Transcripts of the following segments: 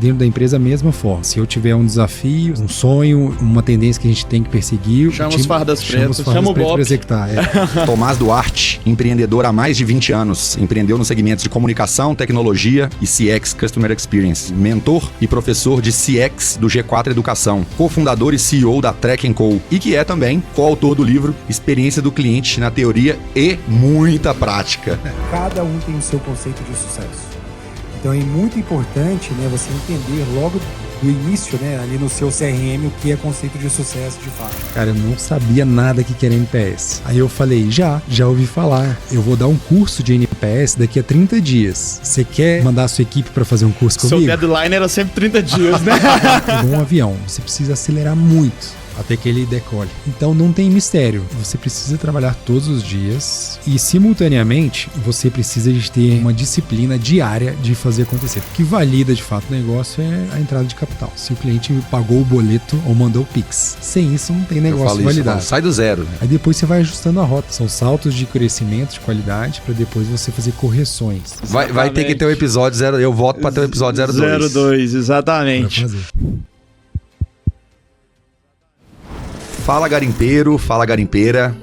dentro da empresa da mesma forma. Se eu tiver um desafio, um sonho, uma tendência que a gente tem que perseguir, chama os fardas pretas, chama o Bob para executar. Tomás Duarte, empreendedor há mais de 20 anos, empreendeu nos segmentos de comunicação, tecnologia e CX, Customer Experience. Mentor e professor de CX do G4 Educação, cofundador e CEO da Track & Co. E que é também coautor do livro Experiência do Cliente na Teoria e Muita Prática. Cada um tem o seu conceito de sucesso. Então é muito importante, né, você entender logo do início, né, ali no seu CRM, o que é conceito de sucesso de fato. Cara, eu não sabia nada que era NPS. Aí eu falei, já ouvi falar. Eu vou dar um curso de NPS daqui a 30 dias. Você quer mandar a sua equipe para fazer um curso comigo? Seu deadline era sempre 30 dias, né? Um avião, você precisa acelerar muito até que ele decole. Então não tem mistério. Você precisa trabalhar todos os dias e, simultaneamente, você precisa de ter uma disciplina diária de fazer acontecer. O que valida, de fato, o negócio é a entrada de capital. Se o cliente pagou o boleto ou mandou o Pix. Sem isso, não tem negócio validado. Sai do zero. Aí depois você vai ajustando a rota. São saltos de crescimento, de qualidade, para depois você fazer correções. Vai ter que ter o episódio 0. Eu volto para ter o episódio 02. 02, exatamente. Fala garimpeiro, fala garimpeira,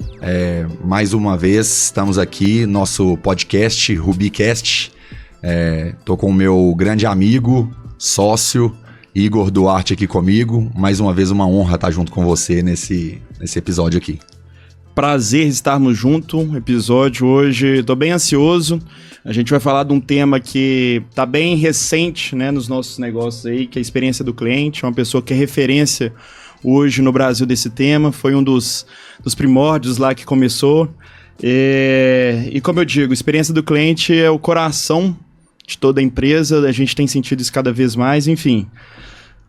mais uma vez estamos aqui, nosso podcast Rubicast, tô com o meu grande amigo, sócio, Igor Duarte aqui comigo, mais uma vez uma honra estar junto com você nesse episódio aqui. Prazer estarmos juntos, episódio hoje, tô bem ansioso, a gente vai falar de um tema que tá bem recente, né, nos nossos negócios aí, que é a experiência do cliente, uma pessoa que é referência hoje no Brasil desse tema, foi um dos primórdios lá que começou. E como eu digo, a experiência do cliente é o coração de toda a empresa, a gente tem sentido isso cada vez mais, enfim.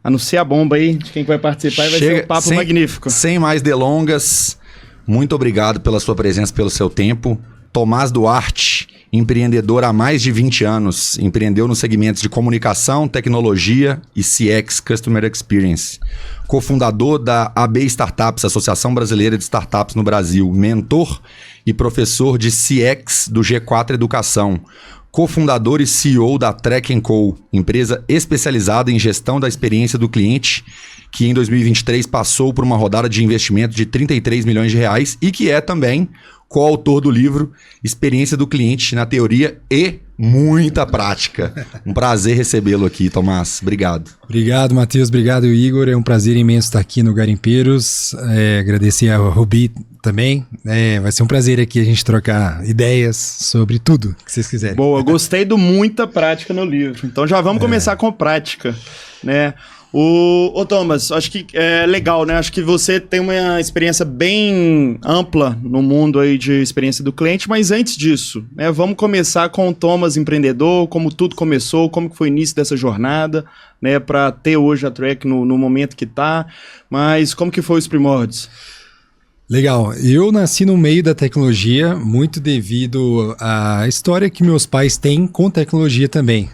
Anuncia a bomba aí de quem vai participar e vai ser um papo magnífico. Sem mais delongas, muito obrigado pela sua presença, pelo seu tempo. Tomás Duarte, empreendedor há mais de 20 anos, empreendeu nos segmentos de comunicação, tecnologia e CX, Customer Experience. Cofundador da AB Startups, Associação Brasileira de Startups no Brasil, mentor e professor de CX do G4 Educação. Cofundador e CEO da Track & Co, empresa especializada em gestão da experiência do cliente, que em 2023 passou por uma rodada de investimento de 33 milhões de reais e que é também coautor do livro Experiência do Cliente na Teoria e Muita Prática. Um prazer recebê-lo aqui, Tomás. Obrigado. Obrigado, Matheus. Obrigado, Igor. É um prazer imenso estar aqui no Garimpeiros. Agradecer a Rubi também. Vai ser um prazer aqui a gente trocar ideias sobre tudo que vocês quiserem. Boa, gostei do Muita Prática no livro. Então já vamos começar com prática, né? Ô Thomas, acho que é legal, né? Acho que você tem uma experiência bem ampla no mundo aí de experiência do cliente, mas antes disso, né, vamos começar com o Thomas empreendedor, como tudo começou, como que foi o início dessa jornada, né, para ter hoje a Track no momento que tá, mas como que foi os primórdios? Legal, eu nasci no meio da tecnologia, muito devido à história que meus pais têm com tecnologia também.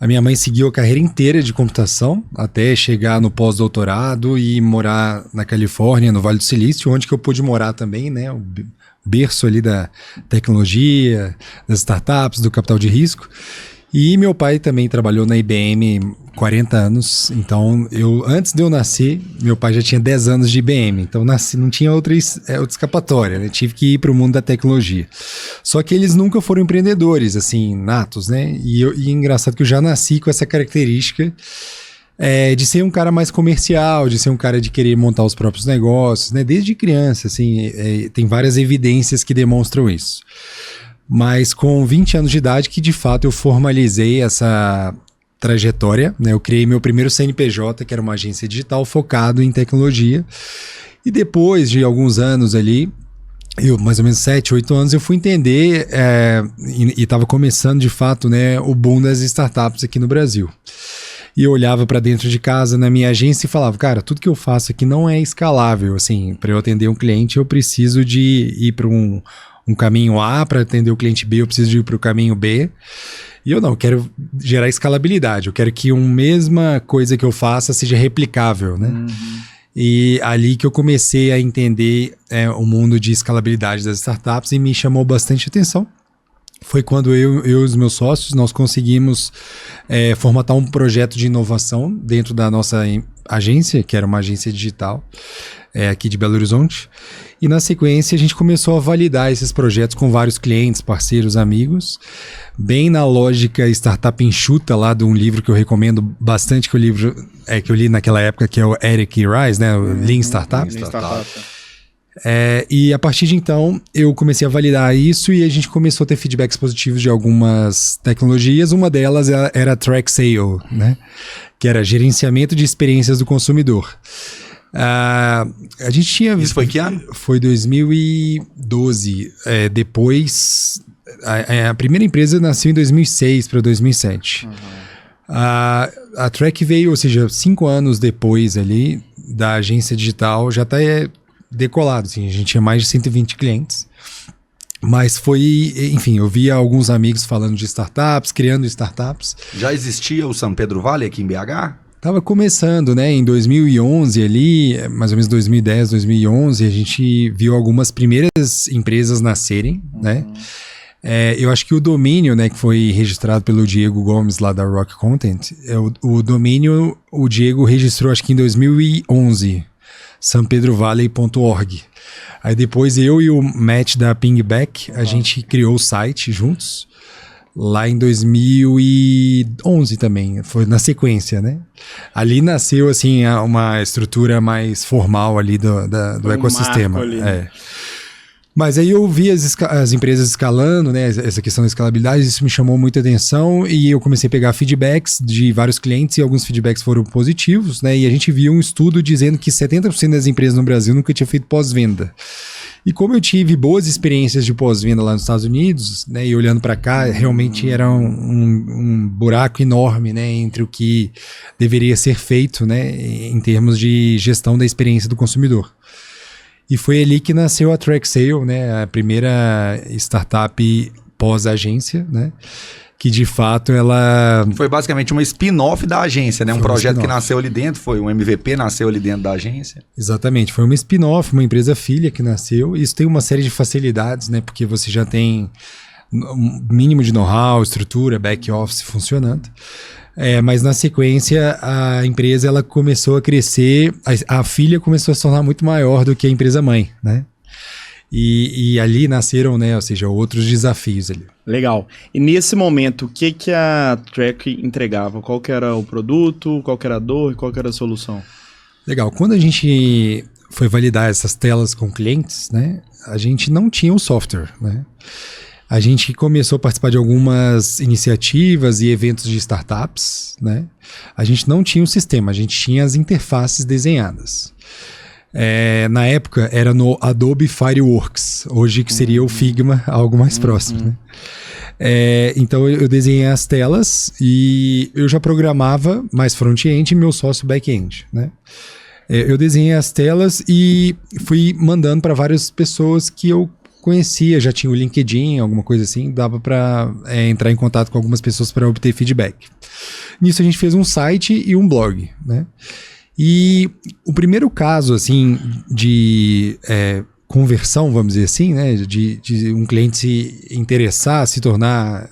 A minha mãe seguiu a carreira inteira de computação, até chegar no pós-doutorado e morar na Califórnia, no Vale do Silício, onde que eu pude morar também, né? O berço ali da tecnologia, das startups, do capital de risco. E meu pai também trabalhou na IBM 40 anos, então antes de eu nascer, meu pai já tinha 10 anos de IBM, então nasci, não tinha outra escapatória, né? Tive que ir para o mundo da tecnologia. Só que eles nunca foram empreendedores, assim, natos, né? E engraçado que eu já nasci com essa característica de ser um cara mais comercial, de ser um cara de querer montar os próprios negócios, né? Desde criança, assim, tem várias evidências que demonstram isso. Mas com 20 anos de idade que de fato eu formalizei essa trajetória, né? Eu criei meu primeiro CNPJ, que era uma agência digital focado em tecnologia, e depois de alguns anos ali, mais ou menos 7, 8 anos, eu fui entender e estava começando de fato, né, o boom das startups aqui no Brasil. E eu olhava para dentro de casa na minha agência e falava, cara, tudo que eu faço aqui não é escalável, assim, para eu atender um cliente eu preciso de ir para um caminho A, para atender o cliente B eu preciso ir para o caminho B. E eu quero gerar escalabilidade, eu quero que a mesma coisa que eu faça seja replicável, né? Uhum. E ali que eu comecei a entender o mundo de escalabilidade das startups e me chamou bastante atenção. foi quando eu e os meus sócios, nós conseguimos formatar um projeto de inovação dentro da nossa agência, que era uma agência digital aqui de Belo Horizonte. E na sequência a gente começou a validar esses projetos com vários clientes, parceiros, amigos, bem na lógica startup enxuta lá de um livro que eu recomendo bastante, que o livro que eu li naquela época, que é o Eric Ries, né, o Lean Startup. Lean Startup. E a partir de então eu comecei a validar isso e a gente começou a ter feedbacks positivos de algumas tecnologias. Uma delas era a Track Sale, né? Que era gerenciamento de experiências do consumidor. A gente tinha... Isso foi que ano? Foi 2012. Depois... A primeira empresa nasceu em 2006 para 2007. A Track veio, ou seja, 5 anos depois ali da agência digital, já está decolado, assim, a gente tinha mais de 120 clientes, mas foi, enfim, eu via alguns amigos falando de startups, criando startups. Já existia o São Pedro Vale aqui em BH? Tava começando, né, em 2011 ali, mais ou menos 2010, 2011, a gente viu algumas primeiras empresas nascerem, né. Eu acho que o domínio, né, que foi registrado pelo Diego Gomes lá da Rock Content, o domínio, o Diego registrou acho que em 2011, sampedrovalley.org. Aí depois eu e o Matt da Pingback, a gente criou o site juntos, lá em 2011 também, foi na sequência, né? Ali nasceu, assim, uma estrutura mais formal ali do ecossistema. Ali. Mas aí eu vi as empresas escalando, né? Essa questão da escalabilidade, isso me chamou muita atenção e eu comecei a pegar feedbacks de vários clientes e alguns feedbacks foram positivos, né? E a gente viu um estudo dizendo que 70% das empresas no Brasil nunca tinha feito pós-venda. E como eu tive boas experiências de pós-venda lá nos Estados Unidos, né? E olhando para cá, realmente era um buraco enorme, né? Entre o que deveria ser feito, né? Em termos de gestão da experiência do consumidor. E foi ali que nasceu a Track Sale, né? A primeira startup pós-agência, né? Que de fato ela... Foi basicamente uma spin-off da agência, né? Um projeto que nasceu ali dentro, foi um MVP, nasceu ali dentro da agência. Exatamente, foi uma spin-off, uma empresa filha que nasceu. Isso tem uma série de facilidades, né? Porque você já tem um mínimo de know-how, estrutura, back-office funcionando. Mas na sequência a empresa ela começou a crescer, a filha começou a se tornar muito maior do que a empresa mãe, né? E ali nasceram, né, ou seja, outros desafios ali. Legal. E nesse momento, o que a Track entregava? Qual que era o produto, qual que era a dor e qual que era a solução? Legal. Quando a gente foi validar essas telas com clientes, né, a gente não tinha o software, né? A gente começou a participar de algumas iniciativas e eventos de startups, né? A gente não tinha um sistema, a gente tinha as interfaces desenhadas. Na época era no Adobe Fireworks, hoje que seria o Figma, algo mais próximo, né? Então eu desenhei as telas e eu já programava mais front-end e meu sócio back-end, né? Eu desenhei as telas e fui mandando para várias pessoas que eu conhecia, já tinha o LinkedIn, alguma coisa assim, dava para entrar em contato com algumas pessoas para obter feedback. Nisso a gente fez um site e um blog, né? E o primeiro caso, assim, de conversão, vamos dizer assim, né? De um cliente se interessar, se tornar,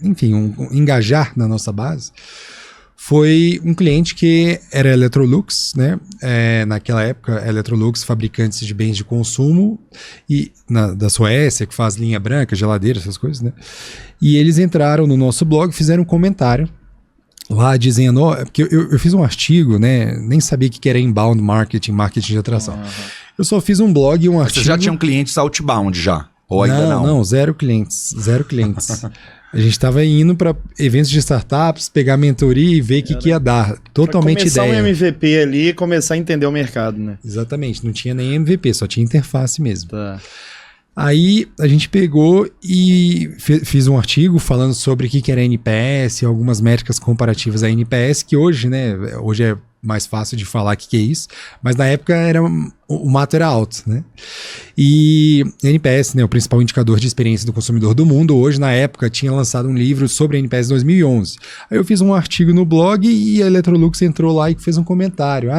enfim, engajar na nossa base, foi um cliente que era Electrolux, né? Naquela época, Electrolux, fabricantes de bens de consumo e da Suécia, que faz linha branca, geladeira, essas coisas, né? E eles entraram no nosso blog, fizeram um comentário lá dizendo, porque eu fiz um artigo, né? Nem sabia o que era inbound marketing, marketing de atração. Eu só fiz um blog e um artigo. Vocês já tinham clientes outbound já? Ou ainda não? Não, zero clientes. A gente estava indo para eventos de startups, pegar mentoria e ver o que ia dar. Totalmente começar ideia. um MVP ali e começar a entender o mercado, né? Exatamente, não tinha nem MVP, só tinha interface mesmo. Tá. Aí a gente pegou e fiz um artigo falando sobre o que era NPS, algumas métricas comparativas a NPS, que hoje, né, hoje é mais fácil de falar o que é isso, mas na época o mato era alto, né? E NPS, né, o principal indicador de experiência do consumidor do mundo, hoje na época tinha lançado um livro sobre NPS em 2011. Aí eu fiz um artigo no blog e a Electrolux entrou lá e fez um comentário,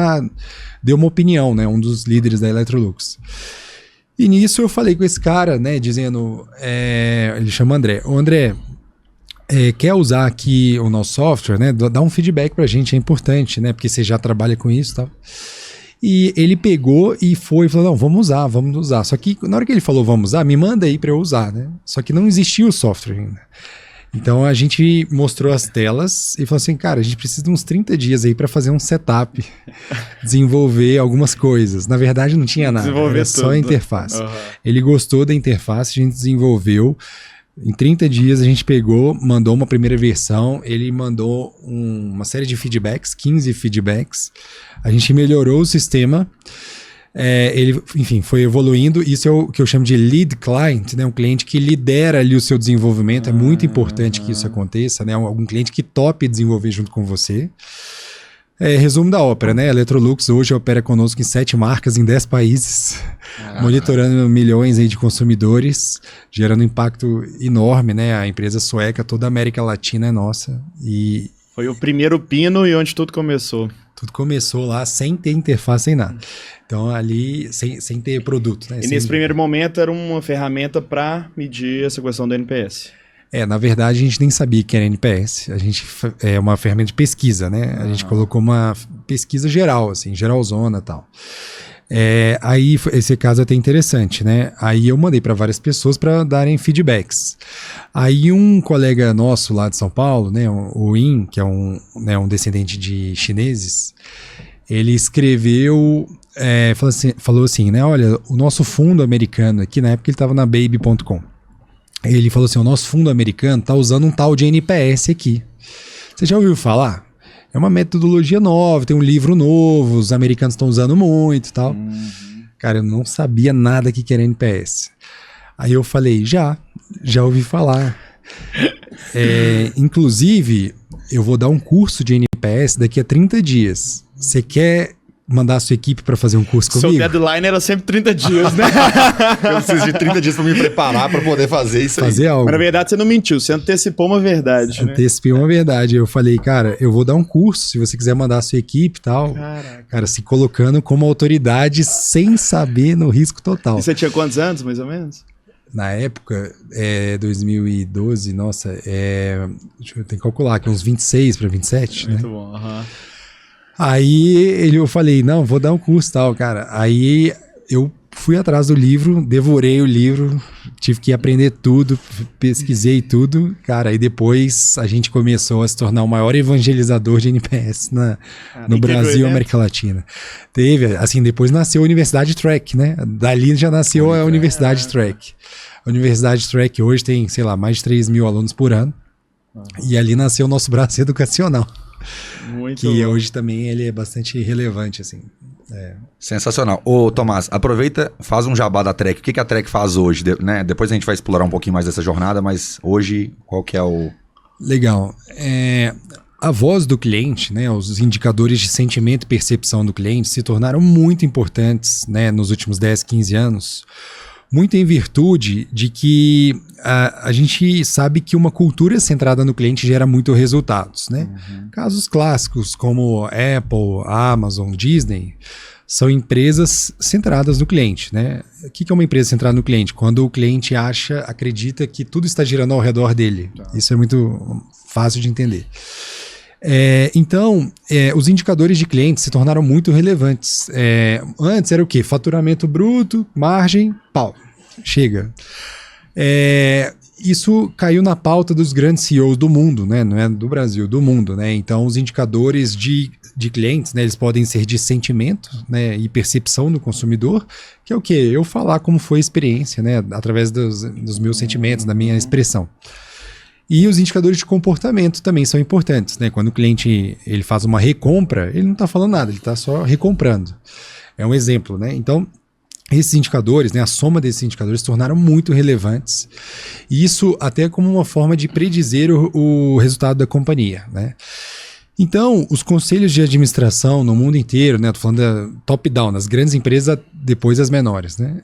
deu uma opinião, né, um dos líderes da Electrolux. E nisso eu falei com esse cara, né, dizendo, ele chama André. Ô André, quer usar aqui o nosso software, né? Dá um feedback pra gente, é importante, né? Porque você já trabalha com isso e tal. E ele pegou e falou, não, vamos usar. Só que na hora que ele falou, vamos usar, me manda aí pra eu usar, né? Só que não existia o software ainda. Então a gente mostrou as telas e falou assim, cara, a gente precisa de uns 30 dias aí pra fazer um setup, desenvolver algumas coisas. Na verdade não tinha nada, era só a interface. Uhum. Ele gostou da interface, a gente desenvolveu. Em 30 dias a gente pegou, mandou uma primeira versão, ele mandou uma série de feedbacks, 15 feedbacks, a gente melhorou o sistema, ele, enfim, foi evoluindo. Isso é o que eu chamo de lead client, né? Um cliente que lidera ali o seu desenvolvimento, é muito importante que isso aconteça, né? Algum cliente que tope desenvolver junto com você. Resumo da ópera, né? A Electrolux hoje opera conosco em 7 marcas, em 10 países, monitorando milhões aí de consumidores, gerando impacto enorme, né? A empresa sueca, toda a América Latina é nossa. E foi o primeiro pino e onde tudo começou. Tudo começou lá sem ter interface, sem nada. Então ali, sem ter produto, né? E nesse primeiro momento era uma ferramenta para medir essa questão do NPS. Na verdade, a gente nem sabia que era NPS. A gente é uma ferramenta de pesquisa, né? A gente colocou uma pesquisa geral, assim, geralzona e tal. Aí, esse caso é até interessante, né? Aí eu mandei para várias pessoas para darem feedbacks. Aí um colega nosso lá de São Paulo, né? O In, que é um descendente de chineses, ele escreveu, falou assim, né? Olha, o nosso fundo americano aqui, na época ele estava na Baby.com. Ele falou assim, o nosso fundo americano está usando um tal de NPS aqui. Você já ouviu falar? É uma metodologia nova, tem um livro novo, os americanos estão usando muito e tal. Cara, eu não sabia nada que era NPS. Aí eu falei, já ouvi falar. Inclusive, eu vou dar um curso de NPS daqui a 30 dias. Você quer mandar a sua equipe para fazer um curso comigo? Seu deadline era sempre 30 dias, né? Eu preciso de 30 dias para me preparar para poder fazer isso aí. Fazer algo. Mas na verdade você não mentiu, você antecipou uma verdade. Antecipei uma verdade. Eu falei, cara, eu vou dar um curso, se você quiser mandar a sua equipe e tal. Caraca. Cara, se colocando como autoridade sem saber, no risco total. E você tinha quantos anos, mais ou menos? Na época, 2012, nossa, deixa eu ter que calcular, que uns 26 para 27, Muito né? Bom, aham. Aí eu falei, não, vou dar um curso e tal, cara. Aí eu fui atrás do livro, devorei o livro, tive que aprender tudo, pesquisei tudo, cara. E depois a gente começou a se tornar o maior evangelizador de NPS no Brasil e América Latina. Teve, assim, depois nasceu a Universidade Track, né? Dali já nasceu a Universidade Track. A Universidade Track hoje tem, sei lá, mais de 3 mil alunos por ano. E ali nasceu o nosso braço educacional. Muito que bom. Hoje também ele é bastante relevante, assim. Sensacional. Ô, Tomás, aproveita, faz um jabá da Trek. O que a Trek faz hoje? Né? Depois a gente vai explorar um pouquinho mais dessa jornada, mas hoje, qual que é o... Legal. A voz do cliente, né, os indicadores de sentimento e percepção do cliente se tornaram muito importantes, né, nos últimos 10, 15 anos. Muito em virtude de que a gente sabe que uma cultura centrada no cliente gera muito resultados, né? Casos clássicos como Apple, Amazon, Disney são empresas centradas no cliente, né? O que é uma empresa centrada no cliente? Quando o cliente acredita que tudo está girando ao redor dele. Isso é muito fácil de entender. Então, os indicadores de clientes se tornaram muito relevantes. Antes era o quê? Faturamento bruto, margem, pau. Chega. Isso caiu na pauta dos grandes CEOs do mundo, né? Não é do Brasil, do mundo, né? Então, os indicadores de clientes, né? Eles podem ser de sentimento, né? E percepção do consumidor, que é o quê? Eu falar como foi a experiência, né? Através dos meus sentimentos, da minha expressão. E os indicadores de comportamento também são importantes, né? Quando o cliente ele faz uma recompra, ele não está falando nada, ele está só recomprando. É um exemplo, né? Então, esses indicadores, né, a soma desses indicadores se tornaram muito relevantes. E isso até como uma forma de predizer o resultado da companhia, né? Então, os conselhos de administração no mundo inteiro, né, tô falando da top-down, das grandes empresas, depois as menores, né,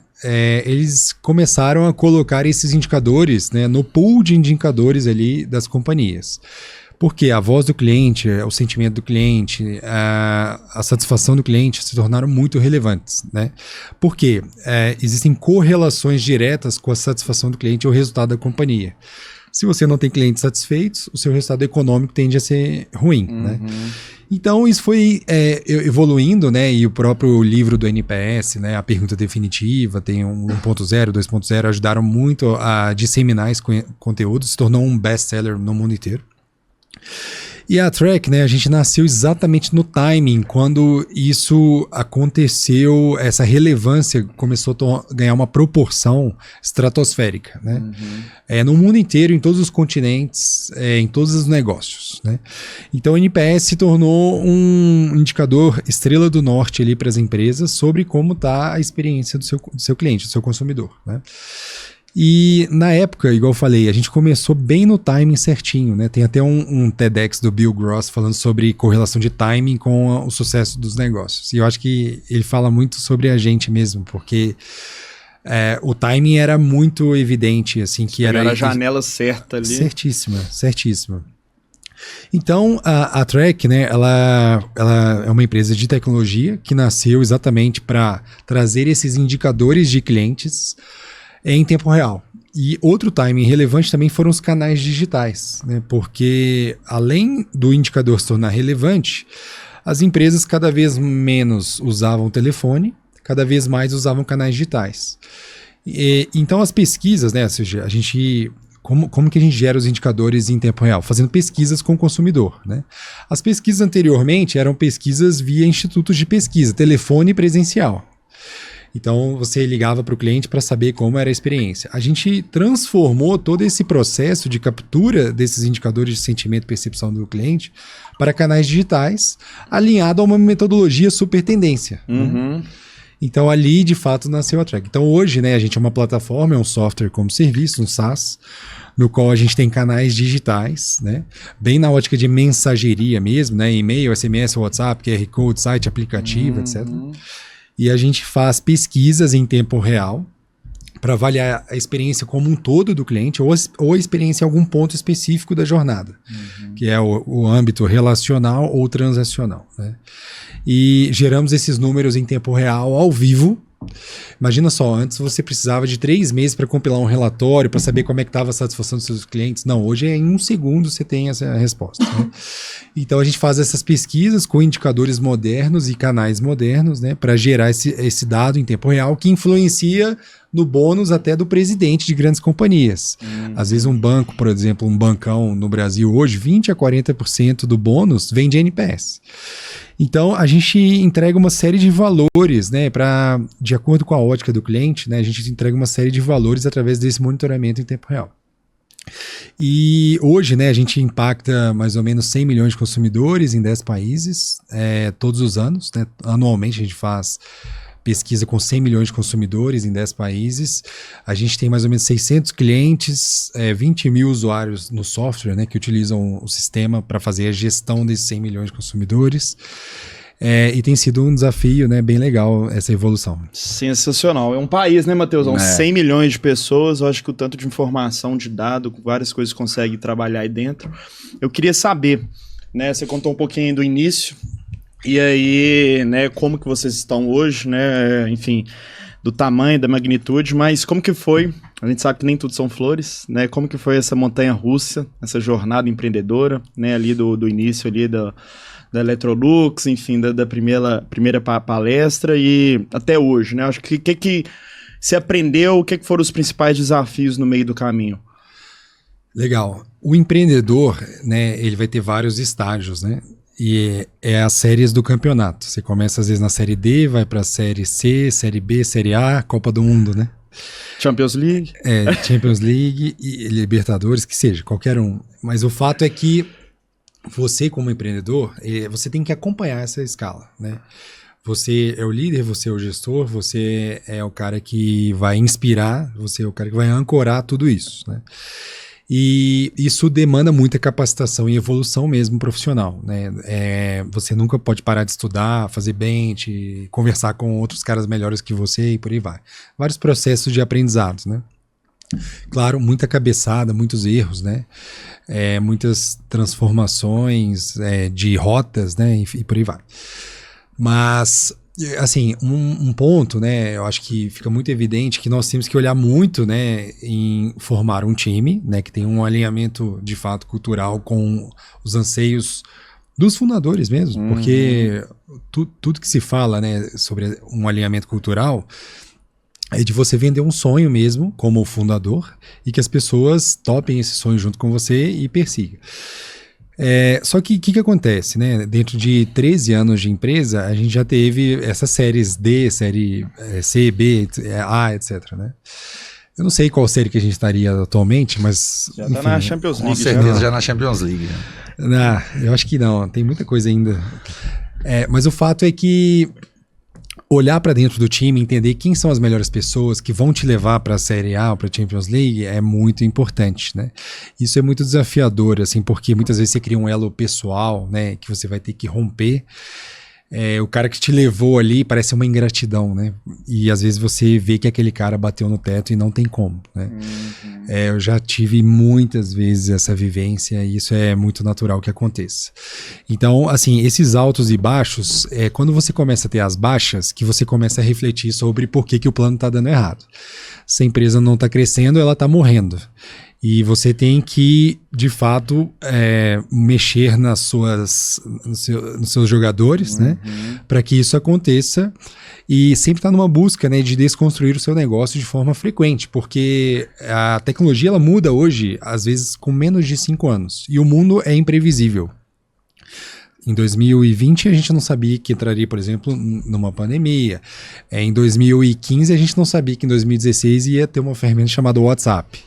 eles começaram a colocar esses indicadores, né, no pool de indicadores ali das companhias. Porque a voz do cliente, o sentimento do cliente, a satisfação do cliente se tornaram muito relevantes, né? Porque existem correlações diretas com a satisfação do cliente e o resultado da companhia. Se você não tem clientes satisfeitos, o seu resultado econômico tende a ser ruim, né? Então, isso foi evoluindo, né? E o próprio livro do NPS, né? A Pergunta Definitiva, tem 1.0, 2.0, ajudaram muito a disseminar esse conteúdo, se tornou um best-seller no mundo inteiro. E a Track, né, a gente nasceu exatamente no timing, quando isso aconteceu, essa relevância começou a ganhar uma proporção estratosférica, né? No mundo inteiro, em todos os continentes, em todos os negócios, né? Então o NPS se tornou um indicador estrela do norte ali para as empresas sobre como está a experiência do seu cliente, do seu consumidor, né? E na época, igual eu falei, a gente começou bem no timing certinho, né? Tem até um TEDx do Bill Gross falando sobre correlação de timing com o sucesso dos negócios. E eu acho que ele fala muito sobre a gente mesmo, porque o timing era muito evidente, assim, que era a janela certa ali. Certíssima. Então, a Track, né, ela é uma empresa de tecnologia que nasceu exatamente para trazer esses indicadores de clientes em tempo real. E outro timing relevante também foram os canais digitais, né? Porque além do indicador se tornar relevante, as empresas cada vez menos usavam telefone, cada vez mais usavam canais digitais. Então as pesquisas, né? Ou seja, como que a gente gera os indicadores em tempo real? Fazendo pesquisas com o consumidor, né? As pesquisas anteriormente eram pesquisas via institutos de pesquisa, telefone presencial. Então, você ligava para o cliente para saber como era a experiência. A gente transformou todo esse processo de captura desses indicadores de sentimento e percepção do cliente para canais digitais, alinhado a uma metodologia super tendência. Né? Então, ali, de fato, nasceu a Track. Então, hoje, né, a gente é uma plataforma, é um software como serviço, um SaaS, no qual a gente tem canais digitais, né, bem na ótica de mensageria mesmo, né, e-mail, SMS, WhatsApp, QR Code, site, aplicativo, etc. E a gente faz pesquisas em tempo real para avaliar a experiência como um todo do cliente ou a experiência em algum ponto específico da jornada, que é o âmbito relacional ou transacional, né? E geramos esses números em tempo real, ao vivo. Imagina só, antes você precisava de 3 meses para compilar um relatório, para saber como é que estava a satisfação dos seus clientes. Não, hoje em 1 segundo você tem essa resposta, né? Então a gente faz essas pesquisas com indicadores modernos e canais modernos, né, para gerar esse dado em tempo real que influencia no bônus até do presidente de grandes companhias. Às vezes um banco, por exemplo, um bancão no Brasil hoje, 20% a 40% do bônus vem de NPS. Então, a gente entrega uma série de valores, né, de acordo com a ótica do cliente, né, a gente entrega uma série de valores através desse monitoramento em tempo real. E hoje, né, a gente impacta mais ou menos 100 milhões de consumidores em 10 países, todos os anos, né, anualmente a gente faz pesquisa com 100 milhões de consumidores em 10 países. A gente tem mais ou menos 600 clientes, 20 mil usuários no software, né, que utilizam o sistema para fazer a gestão desses 100 milhões de consumidores. E tem sido um desafio, né, bem legal essa evolução. Sensacional. É um país, né, Matheus? 100 milhões de pessoas. Eu acho que o tanto de informação, de dado, várias coisas consegue trabalhar aí dentro. Eu queria saber, né, você contou um pouquinho do início. E aí, né, como que vocês estão hoje, né, enfim, do tamanho, da magnitude, mas como que foi, a gente sabe que nem tudo são flores, né, como que foi essa montanha-russa, essa jornada empreendedora, né, ali do início ali da Electrolux, enfim, da primeira palestra e até hoje, né, acho que o que você aprendeu, o que foram os principais desafios no meio do caminho? Legal. O empreendedor, né, ele vai ter vários estágios, né? E é as séries do campeonato. Você começa às vezes na série D, vai pra série C, série B, série A, Copa do Mundo, né? Champions League. Champions League e Libertadores, que seja, qualquer um. Mas o fato é que você, como empreendedor, você tem que acompanhar essa escala, né? Você é o líder, você é o gestor, você é o cara que vai inspirar, você é o cara que vai ancorar tudo isso, né? E isso demanda muita capacitação e evolução mesmo profissional, né? Você nunca pode parar de estudar, fazer bench, conversar com outros caras melhores que você e por aí vai. Vários processos de aprendizados, né? Claro, muita cabeçada, muitos erros, né? Muitas transformações de rotas, né? E por aí vai. Mas, assim, um ponto, né? Eu acho que fica muito evidente que nós temos que olhar muito, né? Em formar um time, né? Que tem um alinhamento, de fato, cultural com os anseios dos fundadores mesmo. Porque tudo que se fala, né? Sobre um alinhamento cultural é de você vender um sonho mesmo, como fundador, e que as pessoas topem esse sonho junto com você e persigam. Só que o que acontece, né? Dentro de 13 anos de empresa, a gente já teve essas séries D, série C, B, A, etc, né? Eu não sei qual série que a gente estaria atualmente, mas... Já tá na Champions League. Com certeza já na Champions League. Eu acho que não, tem muita coisa ainda. Mas o fato é que olhar para dentro do time, entender quem são as melhores pessoas que vão te levar para a Série A ou para a Champions League é muito importante, né? Isso é muito desafiador, assim, porque muitas vezes você cria um elo pessoal, né, que você vai ter que romper. O cara que te levou ali parece uma ingratidão, né? E às vezes você vê que aquele cara bateu no teto e não tem como, né? Eu já tive muitas vezes essa vivência e isso é muito natural que aconteça. Então, assim, esses altos e baixos, quando você começa a ter as baixas, que você começa a refletir sobre por que o plano está dando errado. Se a empresa não está crescendo, ela está morrendo. E você tem que, de fato, mexer nos seus jogadores, né? Para que isso aconteça. E sempre estar numa busca, né, de desconstruir o seu negócio de forma frequente. Porque a tecnologia ela muda hoje, às vezes, com menos de 5 anos. E o mundo é imprevisível. Em 2020, a gente não sabia que entraria, por exemplo, numa pandemia. Em 2015, a gente não sabia que em 2016 ia ter uma ferramenta chamada WhatsApp.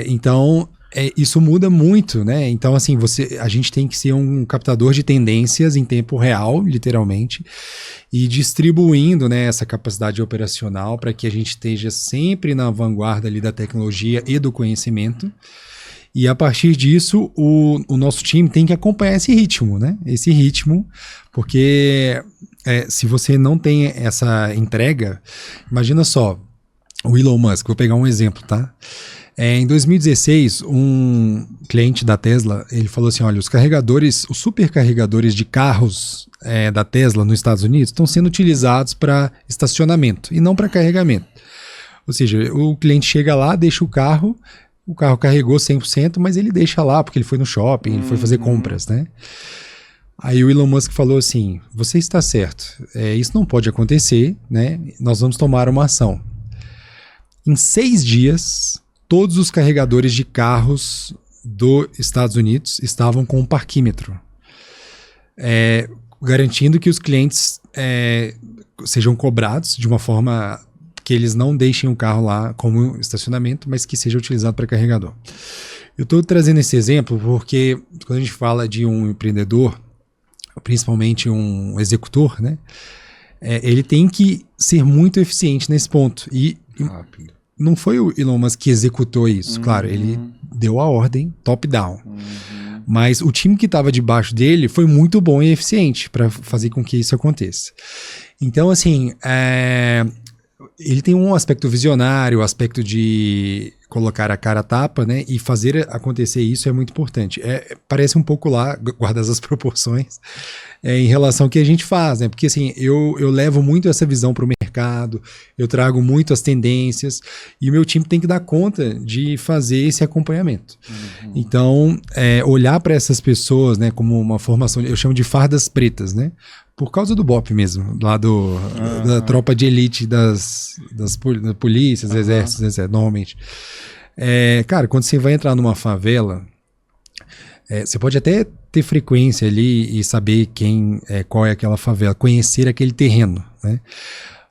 Então, isso muda muito, né? Então, assim, a gente tem que ser um captador de tendências em tempo real, literalmente, e distribuindo, né, essa capacidade operacional para que a gente esteja sempre na vanguarda ali da tecnologia e do conhecimento. E a partir disso, o nosso time tem que acompanhar esse ritmo, né? Esse ritmo, porque se você não tem essa entrega, imagina só, o Elon Musk, vou pegar um exemplo, tá? Em 2016, um cliente da Tesla, ele falou assim, olha, os supercarregadores de carros da Tesla nos Estados Unidos estão sendo utilizados para estacionamento e não para carregamento. Ou seja, o cliente chega lá, deixa o carro carregou 100%, mas ele deixa lá porque ele foi no shopping, ele foi fazer compras, né? Aí o Elon Musk falou assim, você está certo, isso não pode acontecer, né? Nós vamos tomar uma ação. Em 6 dias... todos os carregadores de carros dos Estados Unidos estavam com um parquímetro, garantindo que os clientes sejam cobrados de uma forma que eles não deixem o carro lá como estacionamento, mas que seja utilizado para carregador. Eu estou trazendo esse exemplo porque quando a gente fala de um empreendedor, principalmente um executor, né, ele tem que ser muito eficiente nesse ponto. E rápido. Não foi o Elon Musk que executou isso, claro, ele deu a ordem top-down. Mas o time que estava debaixo dele foi muito bom e eficiente para fazer com que isso aconteça. Então, assim, ele tem um aspecto visionário, o aspecto de colocar a cara a tapa, né? E fazer acontecer isso é muito importante. Parece um pouco lá, guardadas as proporções, em relação ao que a gente faz, né? Porque assim, eu levo muito essa visão para o mercado, eu trago muito as tendências, e o meu time tem que dar conta de fazer esse acompanhamento. Então, olhar para essas pessoas, né, como uma formação, eu chamo de fardas pretas, né? Por causa do BOP mesmo, lá da tropa de elite das polícias, exércitos, etc., normalmente. Cara, quando você vai entrar numa favela, você pode até ter frequência ali e saber qual é aquela favela, conhecer aquele terreno, né?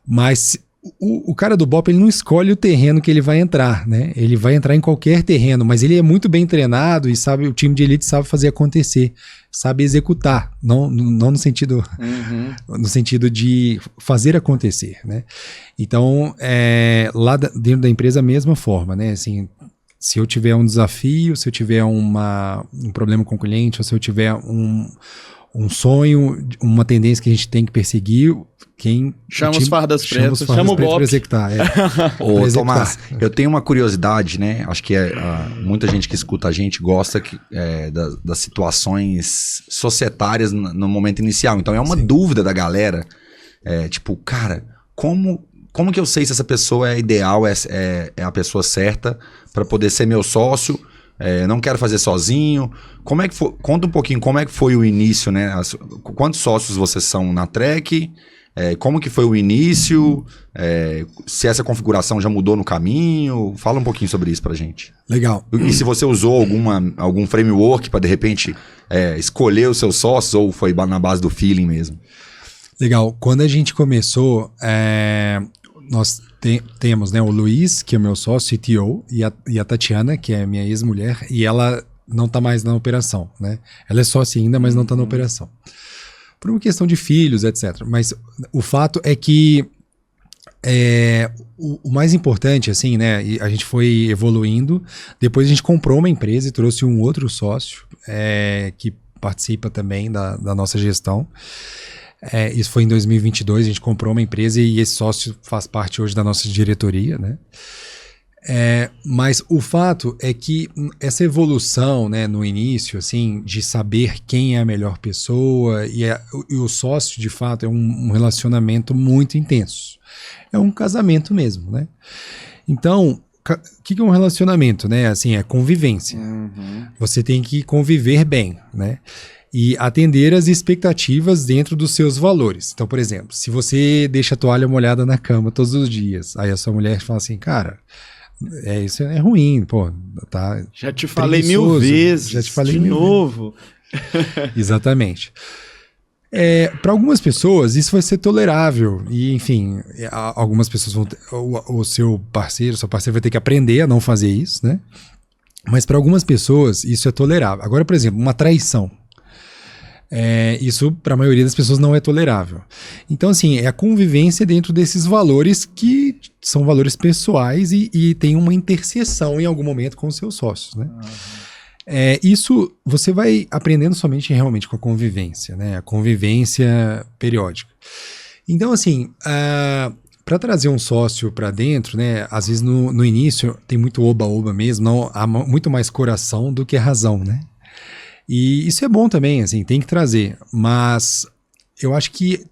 Mas o cara do BOP, ele não escolhe o terreno que ele vai entrar, né? Ele vai entrar em qualquer terreno, mas ele é muito bem treinado e sabe, o time de elite sabe fazer acontecer, sabe executar, não no sentido, no sentido de fazer acontecer, né? Então, lá dentro da empresa, a mesma forma, né? Assim, se eu tiver um desafio, se eu tiver um problema com o cliente, ou se eu tiver um sonho, uma tendência que a gente tem que perseguir, chama os fardas pretas, chama o Bob para executar. Ô, Tomás, eu tenho uma curiosidade, né? Acho que muita gente que escuta a gente gosta das situações societárias no momento inicial. Então é uma dúvida da galera. Tipo, cara, como que eu sei se essa pessoa é ideal, é a pessoa certa para poder ser meu sócio? Não quero fazer sozinho. Como é que foi? Conta um pouquinho como é que foi o início, né? Quantos sócios vocês são na Trek? Como que foi o início? Se essa configuração já mudou no caminho? Fala um pouquinho sobre isso pra gente. Legal. E se você usou algum framework para de repente escolher os seus sócios ou foi na base do feeling mesmo? Legal. Quando a gente começou, nós temos, né, o Luiz, que é o meu sócio, CTO, e a Tatiana, que é minha ex-mulher, e ela não está mais na operação, né? Ela é sócia ainda, mas não está na operação. Por uma questão de filhos, etc. Mas o fato é que o mais importante, assim, né? A gente foi evoluindo, depois a gente comprou uma empresa e trouxe um outro sócio que participa também da nossa gestão. Isso foi em 2022, a gente comprou uma empresa e esse sócio faz parte hoje da nossa diretoria, né? Mas o fato é que essa evolução, né, no início, assim, de saber quem é a melhor pessoa e o sócio, de fato, é um relacionamento muito intenso. É um casamento mesmo, né? Então, o que é um relacionamento, né? Assim, é convivência. Uhum. Você tem que conviver bem, né? E atender as expectativas dentro dos seus valores. Então, por exemplo, se você deixa a toalha molhada na cama todos os dias, aí a sua mulher fala assim, cara, isso é ruim, pô, tá? Já te falei 1000 vezes, já te falei de novo. Exatamente. Para algumas pessoas isso vai ser tolerável e, enfim, algumas pessoas o seu parceiro vai ter que aprender a não fazer isso, né? Mas para algumas pessoas isso é tolerável. Agora, por exemplo, uma traição. Isso para a maioria das pessoas não é tolerável. Então, assim, é a convivência dentro desses valores que são valores pessoais e tem uma interseção em algum momento com os seus sócios, né? Uhum. Isso você vai aprendendo somente realmente com a convivência, né? A convivência periódica. Então, assim, para trazer um sócio para dentro, né? Às vezes no início tem muito oba-oba mesmo, há muito mais coração do que razão, né? E isso é bom também, assim, tem que trazer, mas eu acho que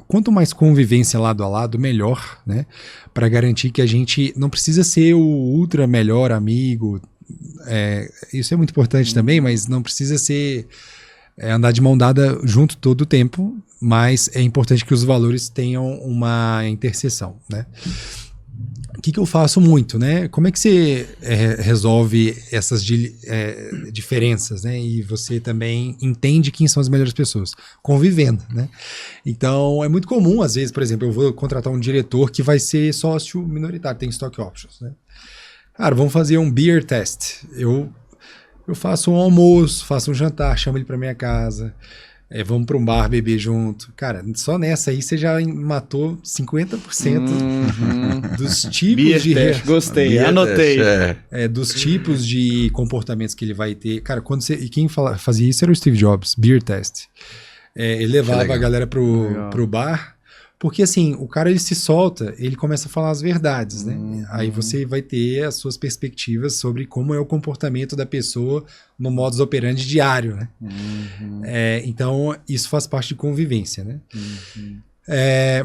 quanto mais convivência lado a lado, melhor, né? Para garantir que a gente não precisa ser o ultra melhor amigo, isso é muito importante também, mas não precisa ser andar de mão dada junto todo o tempo, mas é importante que os valores tenham uma interseção, né? O que eu faço muito, né? Como é que você resolve essas diferenças, né? E você também entende quem são as melhores pessoas? Convivendo, né? Então, é muito comum, às vezes, por exemplo, eu vou contratar um diretor que vai ser sócio minoritário, tem stock options, né? Cara, vamos fazer um beer test. Eu faço um almoço, faço um jantar, chamo ele para minha casa. Vamos para um bar beber junto. Cara, só nessa aí você já matou 50% dos tipos de... Gostei, anotei. Dos tipos de comportamentos que ele vai ter. Cara, e quem fazia isso era o Steve Jobs, beer test. Ele levava a galera pro bar, porque assim, o cara ele se solta, ele começa a falar as verdades, né? Aí você vai ter as suas perspectivas sobre como é o comportamento da pessoa no modus operandi diário, né? Então, isso faz parte de convivência, né?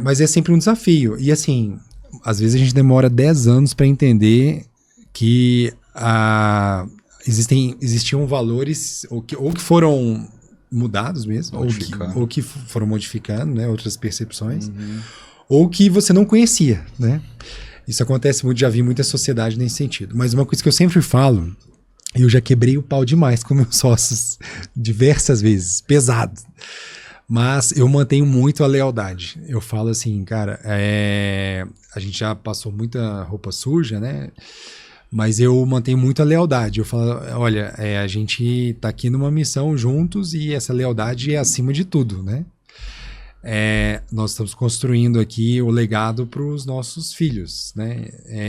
Mas é sempre um desafio. E assim, às vezes a gente demora 10 anos para entender que existiam valores ou que foram mudados mesmo, ou que foram modificando, né, outras percepções, ou que você não conhecia, né? Isso acontece muito, já vi muita sociedade nesse sentido. Mas uma coisa que eu sempre falo, eu já quebrei o pau demais com meus sócios, diversas vezes, pesado. Mas eu mantenho muito a lealdade. Eu falo assim, cara, a gente já passou muita roupa suja, né? Mas eu mantenho muito a lealdade. Eu falo, olha, a gente tá aqui numa missão juntos e essa lealdade é acima de tudo, né? Nós estamos construindo aqui o legado para os nossos filhos, né?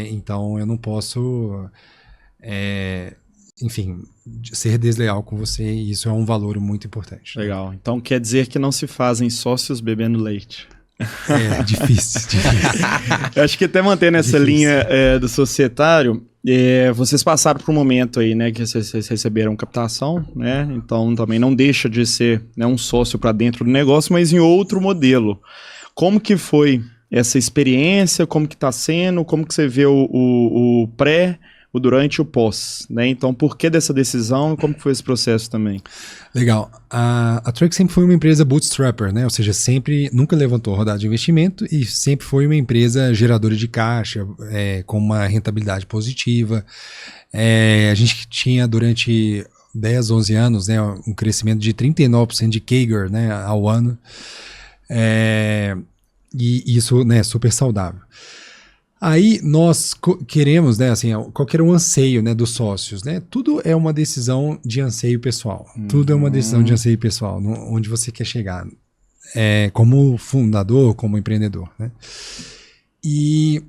Então eu não posso, enfim, ser desleal com você, e isso é um valor muito importante. Legal. Então quer dizer que não se fazem sócios bebendo leite. É difícil. Eu acho que até mantendo essa linha do societário, vocês passaram por um momento aí, né, que vocês receberam captação, né, então também não deixa de ser, né, um sócio para dentro do negócio, mas em outro modelo. Como que foi essa experiência, como que está sendo, como que você vê o pré, o durante e o pós, né? Então, por que dessa decisão e como que foi esse processo também? Legal. A Trek sempre foi uma empresa bootstrapper, né? Ou seja, nunca levantou rodada de investimento e sempre foi uma empresa geradora de caixa, com uma rentabilidade positiva. A gente tinha durante 10, 11 anos, né, um crescimento de 39% de CAGR, né, ao ano. E isso, né, super saudável. Aí nós queremos, né, assim, qual que era o anseio, né, dos sócios, né? Tudo é uma decisão de anseio pessoal. Tudo é uma decisão de anseio pessoal, onde você quer chegar, como fundador, como empreendedor, né? E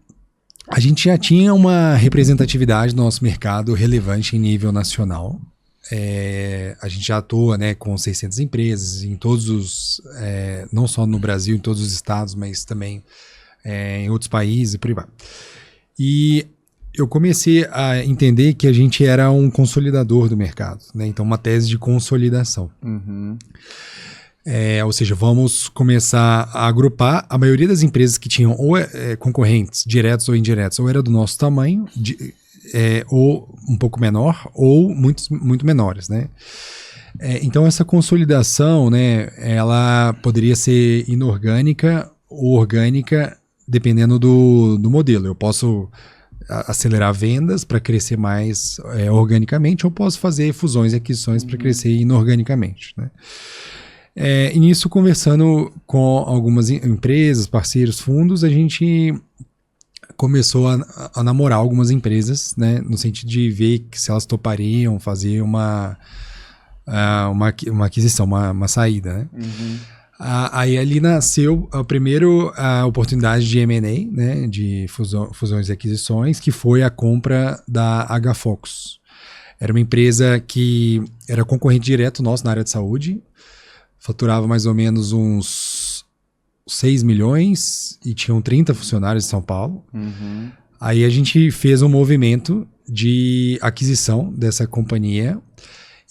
a gente já tinha uma representatividade no nosso mercado relevante em nível nacional. A gente já atua, né, com 600 empresas em todos os, não só no Brasil, em todos os estados, mas também em outros países e por aí vai. E eu comecei a entender que a gente era um consolidador do mercado, né? Então, uma tese de consolidação. Ou seja, vamos começar a agrupar a maioria das empresas que tinham ou concorrentes, diretos ou indiretos, ou era do nosso tamanho, ou um pouco menor, ou muito menores, né? Então, essa consolidação, né, ela poderia ser inorgânica ou orgânica, dependendo do modelo. Eu posso acelerar vendas para crescer mais organicamente, ou posso fazer fusões e aquisições para crescer inorganicamente, né? E nisso, conversando com algumas empresas, parceiros, fundos, a gente começou a namorar algumas empresas, né, no sentido de ver se elas topariam fazer uma aquisição, uma saída, né? Aí ali nasceu a primeira oportunidade de M&A, né, de fusões e aquisições, que foi a compra da HFocus. Era uma empresa que era concorrente direto nosso na área de saúde, faturava mais ou menos uns 6 milhões e tinham 30 funcionários em São Paulo. Aí a gente fez um movimento de aquisição dessa companhia.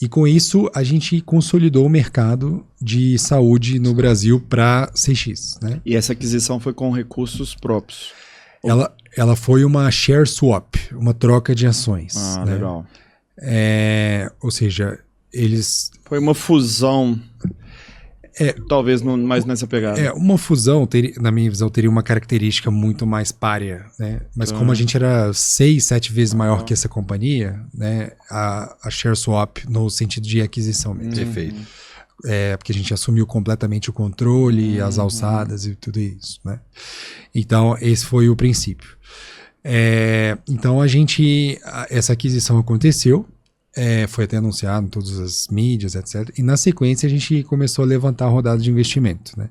E com isso, a gente consolidou o mercado de saúde no Brasil para 6x, né? E essa aquisição foi com recursos próprios? Ela foi uma share swap, uma troca de ações. Né? Legal. Ou seja, eles... Foi uma fusão, talvez mais nessa pegada. Uma fusão, na minha visão, teria uma característica muito mais párea, né? Mas como a gente era 6, 7 vezes maior que essa companhia, né? A share swap no sentido de aquisição mesmo. Perfeito. Porque a gente assumiu completamente o controle, as alçadas e tudo isso, né? Então, esse foi o princípio. Então, essa aquisição aconteceu. Foi até anunciado em todas as mídias, etc. E na sequência a gente começou a levantar a rodada de investimento, né?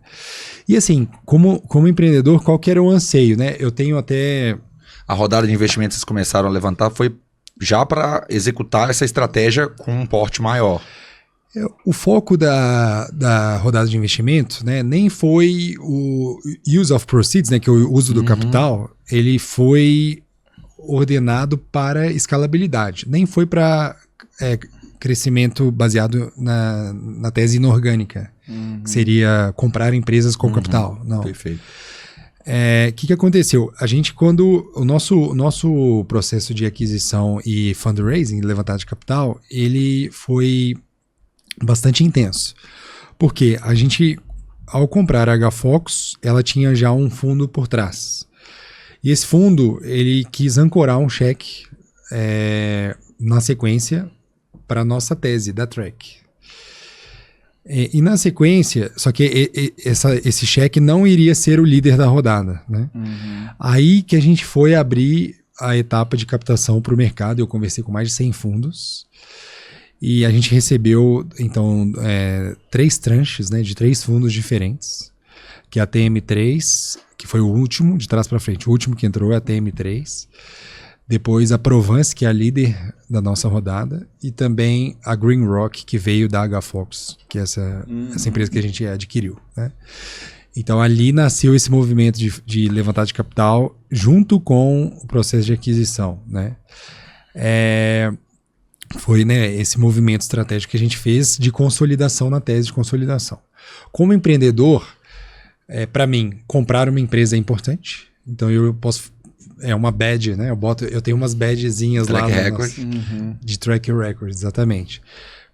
E assim, como empreendedor, qual que era o anseio, né? Eu tenho até... A rodada de investimento que vocês começaram a levantar foi já para executar essa estratégia com um porte maior. O foco da rodada de investimento, né, nem foi o use of proceeds, né, que é o uso do capital, ele foi ordenado para escalabilidade, nem foi para crescimento baseado na tese inorgânica, que seria comprar empresas com capital. Não. Perfeito. Que aconteceu? A gente, quando o nosso processo de aquisição e fundraising, levantada de capital, ele foi bastante intenso. Porque a gente, ao comprar a HFocus, ela tinha já um fundo por trás. E esse fundo, ele quis ancorar um cheque na sequência para a nossa tese da Trek. E na sequência, só que esse cheque não iria ser o líder da rodada, né? Aí que a gente foi abrir a etapa de captação para o mercado. Eu conversei com mais de 100 fundos e a gente recebeu, então, 3 tranches, né, de 3 fundos diferentes, que é a TM3, que foi o último, de trás para frente, o último que entrou é a TM3. depois a Provence, que é a líder da nossa rodada, e também a Green Rock, que veio da HFox, que é essa empresa que a gente adquiriu, né? Então ali nasceu esse movimento de levantar de capital junto com o processo de aquisição, né? Foi, né, esse movimento estratégico que a gente fez de consolidação na tese de consolidação. Como empreendedor, para mim, comprar uma empresa é importante. Então eu posso... É uma badge, né? Eu tenho umas badgezinhas lá. Track record. De track record, exatamente.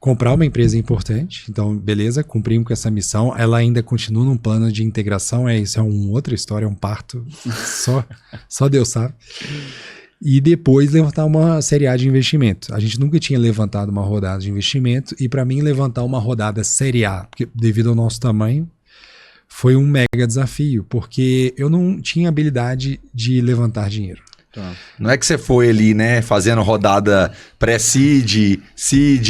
Comprar uma empresa é importante. Então, beleza, cumprimos com essa missão. Ela ainda continua num plano de integração. Isso é uma outra história, é um parto. Só Deus sabe. E depois levantar uma série A de investimento. A gente nunca tinha levantado uma rodada de investimento. E para mim, levantar uma rodada série A, porque devido ao nosso tamanho, foi um mega desafio, porque eu não tinha habilidade de levantar dinheiro. Tá. Não é que você foi ali, né, fazendo rodada pré-seed, seed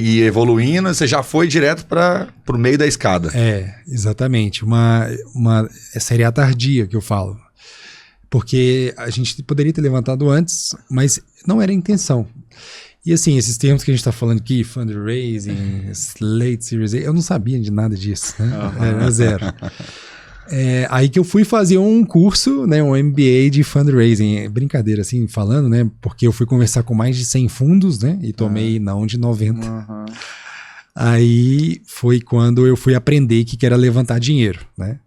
e evoluindo, você já foi direto para o meio da escada. Exatamente. Uma série A tardia que eu falo. Porque a gente poderia ter levantado antes, mas não era a intenção. E assim, esses termos que a gente está falando aqui, fundraising, late series A, eu não sabia de nada disso, né? Era zero. Aí que eu fui fazer um curso, né, um MBA de fundraising, brincadeira assim, falando, né? Porque eu fui conversar com mais de 100 fundos, né? E tomei não de 90. Aí foi quando eu fui aprender que era levantar dinheiro, né?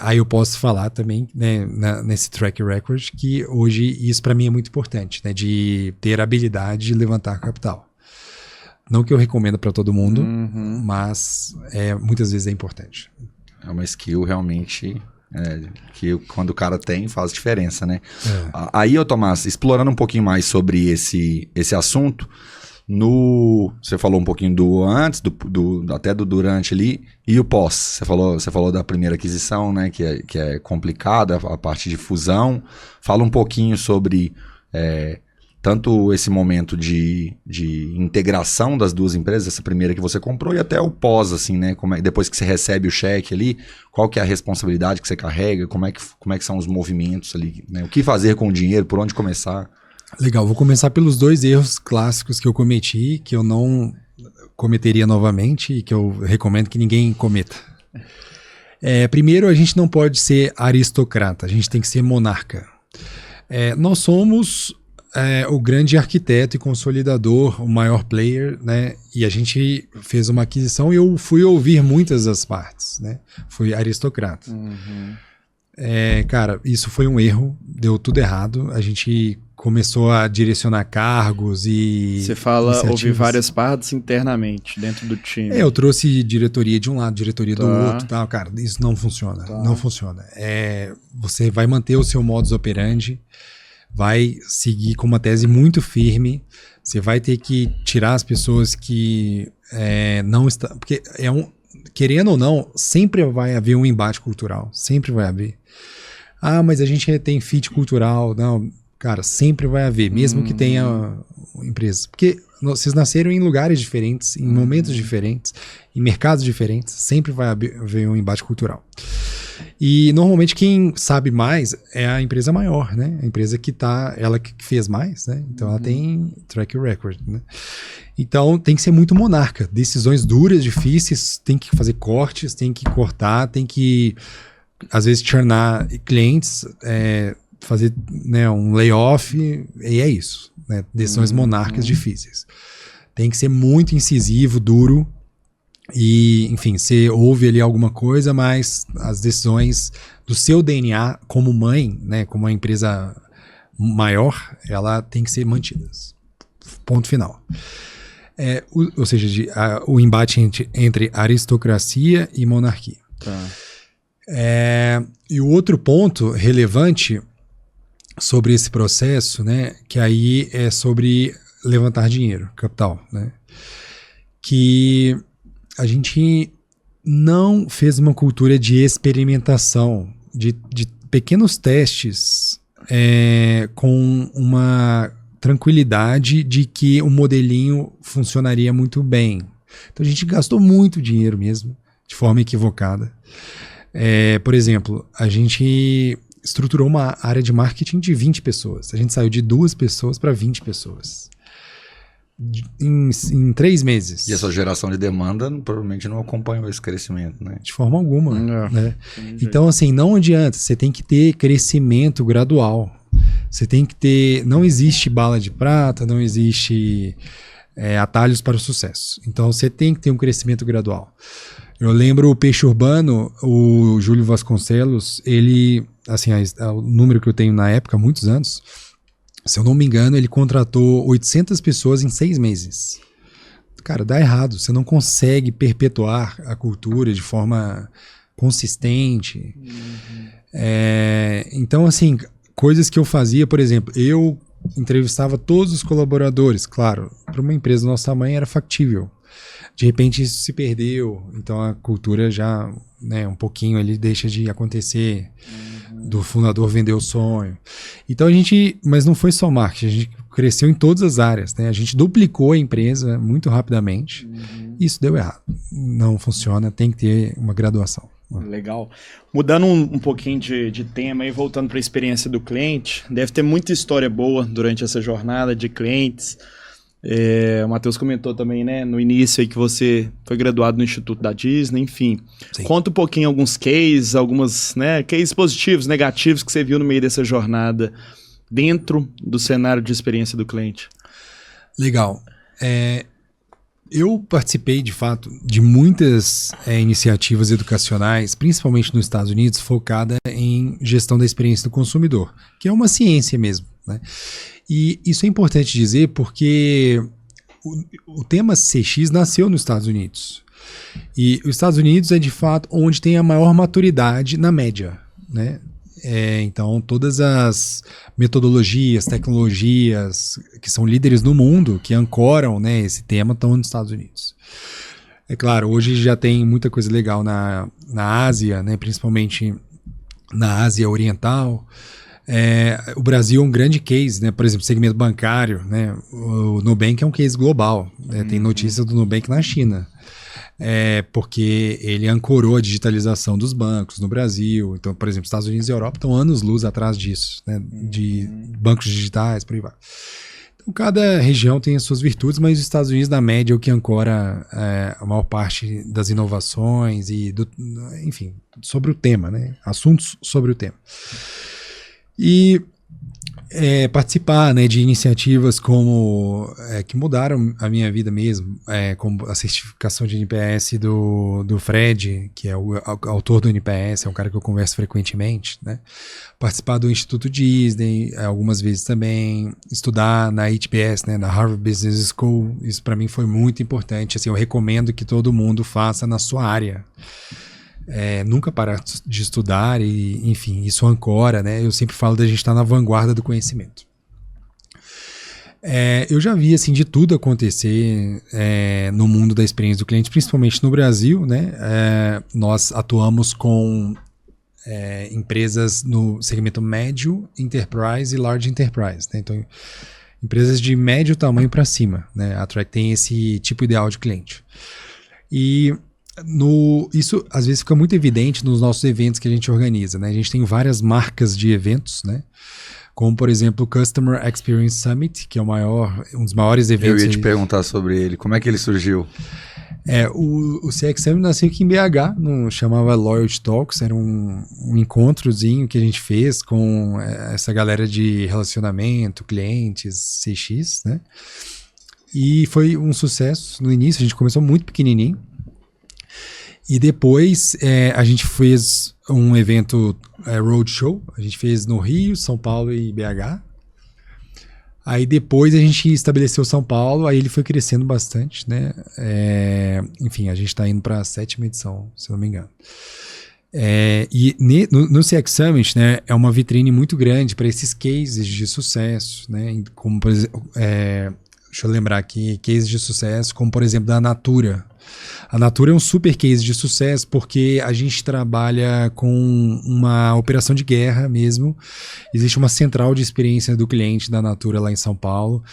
Aí eu posso falar também, né, nesse track record, que hoje isso para mim é muito importante, né, de ter a habilidade de levantar capital. Não que eu recomendo para todo mundo, mas muitas vezes é importante. É uma skill realmente que quando o cara tem faz diferença, né? Aí, Tomás, explorando um pouquinho mais sobre esse assunto, você falou um pouquinho do antes, até do durante ali, e o pós. Você falou da primeira aquisição, né, que é complicada, a parte de fusão. Fala um pouquinho sobre tanto esse momento de integração das duas empresas, essa primeira que você comprou, e até o pós, assim, né? Depois que você recebe o cheque ali, qual que é a responsabilidade que você carrega, como é que são os movimentos ali, né? O que fazer com o dinheiro, por onde começar? Legal, vou começar pelos 2 erros clássicos que eu cometi, que eu não cometeria novamente e que eu recomendo que ninguém cometa. Primeiro, a gente não pode ser aristocrata, a gente tem que ser monarca. Nós somos o grande arquiteto e consolidador, o maior player, né? E a gente fez uma aquisição e eu fui ouvir muitas das partes, né? Fui aristocrata. Cara, isso foi um erro, deu tudo errado. A gente começou a direcionar cargos e... Você fala ouvir várias partes internamente, dentro do time. Eu trouxe diretoria de um lado, diretoria do outro. Tá? Cara, isso não funciona. Não funciona. Você vai manter o seu modus operandi, vai seguir com uma tese muito firme. Você vai ter que tirar as pessoas que não estão... Porque querendo ou não, sempre vai haver um embate cultural. Sempre vai haver. Mas a gente tem fit cultural. Não, cara, sempre vai haver, mesmo que tenha empresas. Porque vocês nasceram em lugares diferentes, em momentos diferentes, em mercados diferentes. Sempre vai haver um embate cultural. E normalmente quem sabe mais é a empresa maior, né? A empresa ela que fez mais, né? Então ela tem track record, né? Então tem que ser muito monarca. Decisões duras, difíceis, tem que fazer cortes, tem que cortar, tem que, às vezes, churnar clientes, fazer, né, um layoff, e é isso, né? Decisões monarcas difíceis. Tem que ser muito incisivo, duro. E, enfim, você ouve ali alguma coisa, mas as decisões do seu DNA como mãe, né, como uma empresa maior, ela tem que ser mantidas. Ponto final. Ou seja, o embate entre aristocracia e monarquia. E o outro ponto relevante sobre esse processo, né, que aí é sobre levantar dinheiro, capital, né, que a gente não fez uma cultura de experimentação, de pequenos testes com uma tranquilidade de que o modelinho funcionaria muito bem. Então a gente gastou muito dinheiro mesmo, de forma equivocada. Por exemplo, a gente estruturou uma área de marketing de 20 pessoas. A gente saiu de 2 pessoas para 20 pessoas. Em 3 meses. E essa geração de demanda provavelmente não acompanhou esse crescimento, né? De forma alguma. Né? Então, assim, não adianta. Você tem que ter crescimento gradual. Você tem que ter... Não existe bala de prata, não existe atalhos para o sucesso. Então, você tem que ter um crescimento gradual. Eu lembro o Peixe Urbano, o Júlio Vasconcelos, ele... Assim, o número que eu tenho na época, há muitos anos... Se eu não me engano, ele contratou 800 pessoas em 6 meses. Cara, dá errado. Você não consegue perpetuar a cultura de forma consistente. Então, assim, coisas que eu fazia, por exemplo, eu entrevistava todos os colaboradores. Claro, para uma empresa do nosso tamanho era factível. De repente isso se perdeu. Então a cultura já, né, um pouquinho ele deixa de acontecer. Do fundador vender o sonho. Então mas não foi só marketing, a gente cresceu em todas as áreas, né? A gente duplicou a empresa muito rapidamente. Isso deu errado. Não funciona, tem que ter uma graduação. Legal. Mudando um pouquinho de tema e voltando para a experiência do cliente, deve ter muita história boa durante essa jornada de clientes. O Matheus comentou também, né, no início aí que você foi graduado no Instituto da Disney, enfim. Sim. Conta um pouquinho alguns cases, algumas, né, cases positivos, negativos que você viu no meio dessa jornada dentro do cenário de experiência do cliente. Legal. Eu participei, de fato, de muitas iniciativas educacionais, principalmente nos Estados Unidos, focada em gestão da experiência do consumidor, que é uma ciência mesmo, né? E isso é importante dizer porque o tema CX nasceu nos Estados Unidos. E os Estados Unidos é, de fato, onde tem a maior maturidade na média, né? Então, todas as metodologias, tecnologias que são líderes no mundo, que ancoram, né, esse tema, estão nos Estados Unidos. É claro, hoje já tem muita coisa legal na Ásia, né, principalmente na Ásia Oriental. O Brasil é um grande case, né? Por exemplo, segmento bancário, né? O Nubank é um case global, né? Tem notícia do Nubank na China, porque ele ancorou a digitalização dos bancos no Brasil. Então, por exemplo, Estados Unidos e Europa estão anos-luz atrás disso, né? De bancos digitais, por aí vai. Então, cada região tem as suas virtudes, mas os Estados Unidos, na média, é o que ancora a maior parte das inovações e, enfim, sobre o tema, né? Assuntos sobre o tema. E participar, né, de iniciativas como que mudaram a minha vida mesmo, como a certificação de NPS do Fred, que é o autor do NPS, é um cara que eu converso frequentemente, né? Participar do Instituto Disney algumas vezes também, estudar na HBS, né, na Harvard Business School, isso para mim foi muito importante. Assim, eu recomendo que todo mundo faça na sua área. Nunca parar de estudar e, enfim, isso ancora, né? Eu sempre falo da gente estar na vanguarda do conhecimento. Eu já vi, assim, de tudo acontecer no mundo da experiência do cliente, principalmente no Brasil, né? Nós atuamos com empresas no segmento médio, enterprise e large enterprise, né? Então, empresas de médio tamanho para cima, né? A Track tem esse tipo ideal de cliente. E isso às vezes fica muito evidente nos nossos eventos que a gente organiza, né? A gente tem várias marcas de eventos, né? Como, por exemplo, o Customer Experience Summit, que é um dos maiores eventos. Eu ia te perguntar sobre ele. Como é que ele surgiu? O CX Summit nasceu aqui em BH, chamava Loyalty Talks, era um encontrozinho que a gente fez com essa galera de relacionamento, clientes, CX, né? E foi um sucesso no início, a gente começou muito pequenininho. E depois a gente fez um evento roadshow, a gente fez no Rio, São Paulo e BH. Aí depois a gente estabeleceu São Paulo, aí ele foi crescendo bastante, né? Enfim, a gente está indo para a 7ª edição, se não me engano. E no CX Summit, né, é uma vitrine muito grande para esses cases de sucesso, né? Como, por exemplo, deixa eu lembrar aqui, cases de sucesso, como por exemplo da Natura. A Natura é um super case de sucesso porque a gente trabalha com uma operação de guerra mesmo. Existe uma central de experiência do cliente da Natura lá em São Paulo.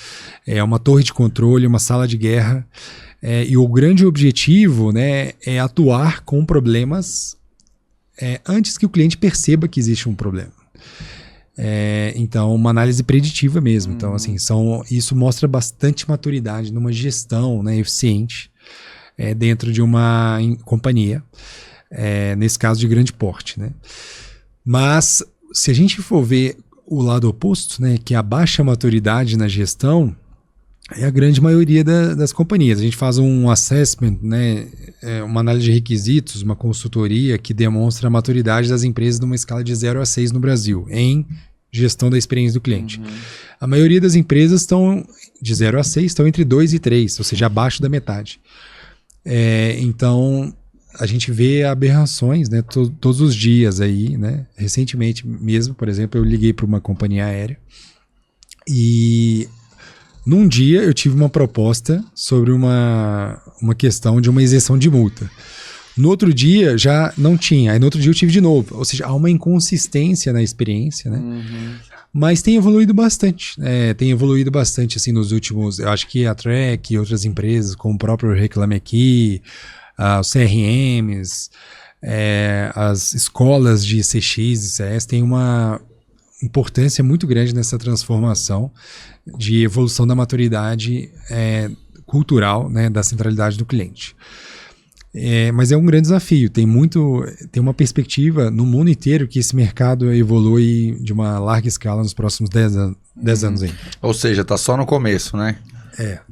É uma torre de controle, uma sala de guerra. E o grande objetivo, né, é atuar com problemas antes que o cliente perceba que existe um problema. Então, uma análise preditiva mesmo. Então, assim, isso mostra bastante maturidade numa gestão, né, eficiente dentro de uma companhia, nesse caso de grande porte, né? Mas, se a gente for ver o lado oposto, né, que é a baixa maturidade na gestão, é a grande maioria das companhias. A gente faz um assessment, né, uma análise de requisitos, uma consultoria que demonstra a maturidade das empresas numa escala de 0 a 6 no Brasil, em gestão da experiência do cliente. A maioria das empresas estão de 0 a 6, estão entre 2 e 3, ou seja, abaixo da metade. Então, a gente vê aberrações, né, todos os dias aí, né? Recentemente mesmo, por exemplo, eu liguei para uma companhia aérea e num dia eu tive uma proposta sobre uma questão de uma isenção de multa. No outro dia já não tinha, aí no outro dia eu tive de novo. Ou seja, há uma inconsistência na experiência, né? Mas tem evoluído bastante. Assim nos últimos, eu acho que a Track e outras empresas, como o próprio Reclame Aqui, os CRMs, as escolas de CX e CS têm uma importância muito grande nessa transformação de evolução da maturidade cultural, né, da centralidade do cliente. Mas é um grande desafio, tem uma perspectiva no mundo inteiro que esse mercado evolui de uma larga escala nos próximos 10 anos aí. Ou seja, tá só no começo, né?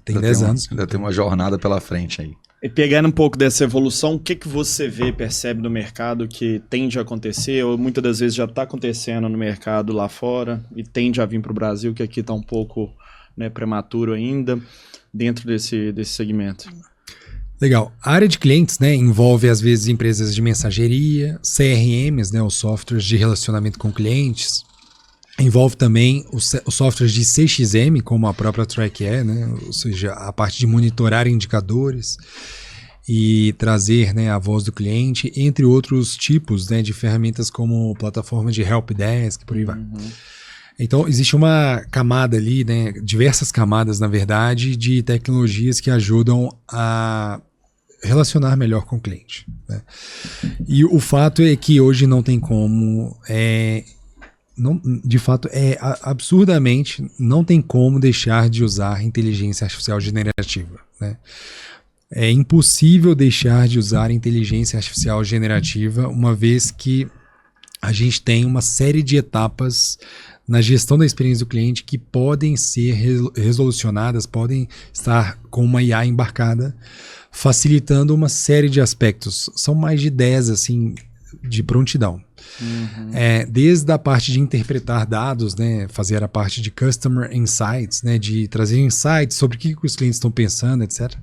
Tem 10 anos. Ainda tem uma jornada pela frente aí. E pegando um pouco dessa evolução, o que você vê, percebe no mercado que tende a acontecer, ou muitas das vezes já está acontecendo no mercado lá fora e tende a vir para o Brasil, que aqui está um pouco, né, prematuro ainda, dentro desse segmento? Legal. A área de clientes, né, envolve às vezes empresas de mensageria, CRMs, né, os softwares de relacionamento com clientes. Envolve também os softwares de CXM, como a própria Track né, ou seja, a parte de monitorar indicadores e trazer, né, a voz do cliente, entre outros tipos, né, de ferramentas como plataforma de helpdesk, por aí vai. Então, existe uma camada ali, né, diversas camadas, na verdade, de tecnologias que ajudam a relacionar melhor com o cliente, né? E o fato é que hoje não tem como, de fato, absurdamente, não tem como deixar de usar inteligência artificial generativa, né? É impossível deixar de usar inteligência artificial generativa, uma vez que a gente tem uma série de etapas na gestão da experiência do cliente que podem ser resolucionadas, podem estar com uma IA embarcada, facilitando uma série de aspectos. São mais de 10, assim, de prontidão. Desde a parte de interpretar dados, né, fazer a parte de Customer Insights, né, de trazer insights sobre o que os clientes estão pensando, etc.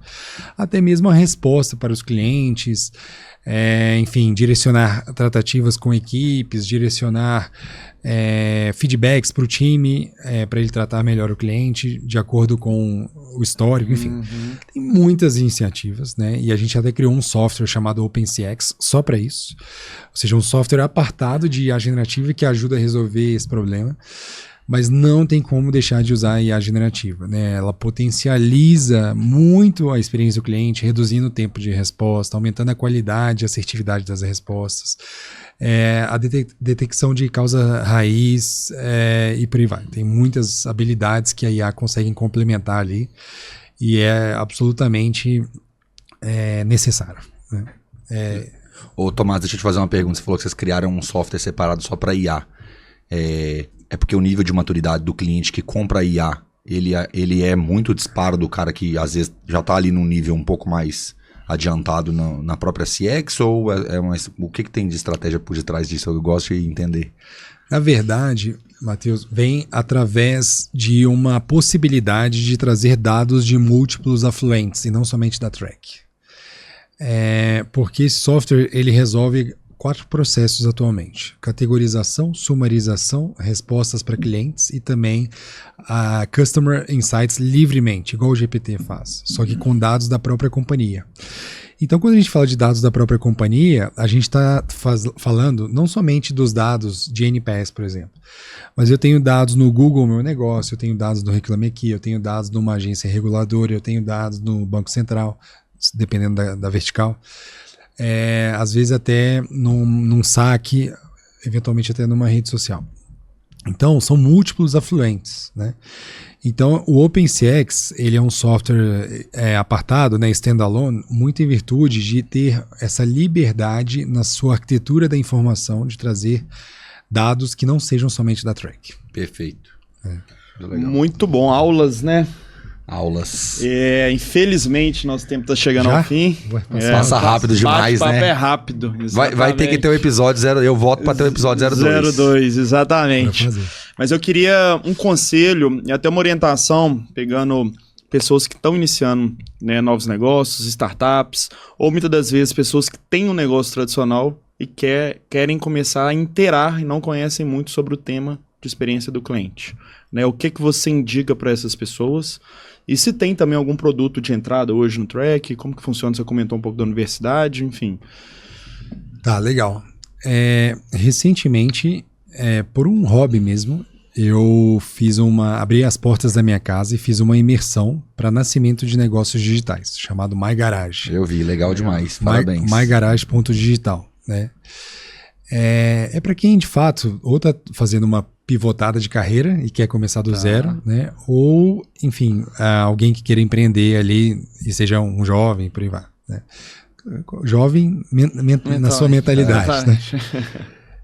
Até mesmo a resposta para os clientes, enfim, direcionar tratativas com equipes, direcionar feedbacks para o time, para ele tratar melhor o cliente de acordo com o histórico, enfim. Tem muitas iniciativas, né? E a gente até criou um software chamado OpenCX só para isso. Ou seja, um software apartado de IA generativa que ajuda a resolver esse problema. Mas não tem como deixar de usar a IA generativa, né? Ela potencializa muito a experiência do cliente, reduzindo o tempo de resposta, aumentando a qualidade e assertividade das respostas, a detecção de causa raiz e por aí vai. Tem muitas habilidades que a IA consegue complementar ali e é absolutamente necessário, né? Ô Tomás, deixa eu te fazer uma pergunta. Você falou que vocês criaram um software separado só para IA. É porque o nível de maturidade do cliente que compra IA, ele é muito disparo do cara que às vezes já está ali num nível um pouco mais adiantado na própria CX, ou o que tem de estratégia por detrás disso? Eu gosto de entender. Na verdade, Matheus, vem através de uma possibilidade de trazer dados de múltiplos afluentes e não somente da Track. Porque esse software ele resolve 4 processos atualmente: categorização, sumarização, respostas para clientes e também a Customer Insights livremente, igual o GPT faz, só que com dados da própria companhia. Então, quando a gente fala de dados da própria companhia, a gente está falando não somente dos dados de NPS, por exemplo, mas eu tenho dados no Google Meu Negócio, eu tenho dados no Reclame Aqui, eu tenho dados numa agência reguladora, eu tenho dados no Banco Central, dependendo da vertical. Às vezes até num saque, eventualmente até numa rede social. Então, são múltiplos afluentes, né? Então, o OpenCX, ele é um software apartado, né, standalone, muito em virtude de ter essa liberdade na sua arquitetura da informação, de trazer dados que não sejam somente da Track. Perfeito. Muito bom. Aulas, né? Aulas. Infelizmente, nosso tempo tá chegando Já? ao fim. Passa rápido demais, bate-papo né? é rápido. Vai ter que ter o episódio 0. Eu voto para ter o episódio 02. 02, exatamente. Pra fazer. Mas eu queria um conselho e até uma orientação, pegando pessoas que estão iniciando, né, novos negócios, startups, ou muitas das vezes pessoas que têm um negócio tradicional e querem começar a inteirar e não conhecem muito sobre o tema de experiência do cliente. Né? O que você indica para essas pessoas? E se tem também algum produto de entrada hoje no Track, como que funciona? Você comentou um pouco da universidade, enfim. Tá, legal. Recentemente, por um hobby mesmo, eu abri as portas da minha casa e fiz uma imersão para nascimento de negócios digitais, chamado MyGarage. Eu vi, legal demais. Parabéns. MyGarage.digital, né? Para quem, de fato, ou tá fazendo uma pivotada de carreira e quer começar do zero, né? Ou, enfim, alguém que queira empreender ali e seja um jovem, por aí vai, né? Jovem na sua mentalidade, né?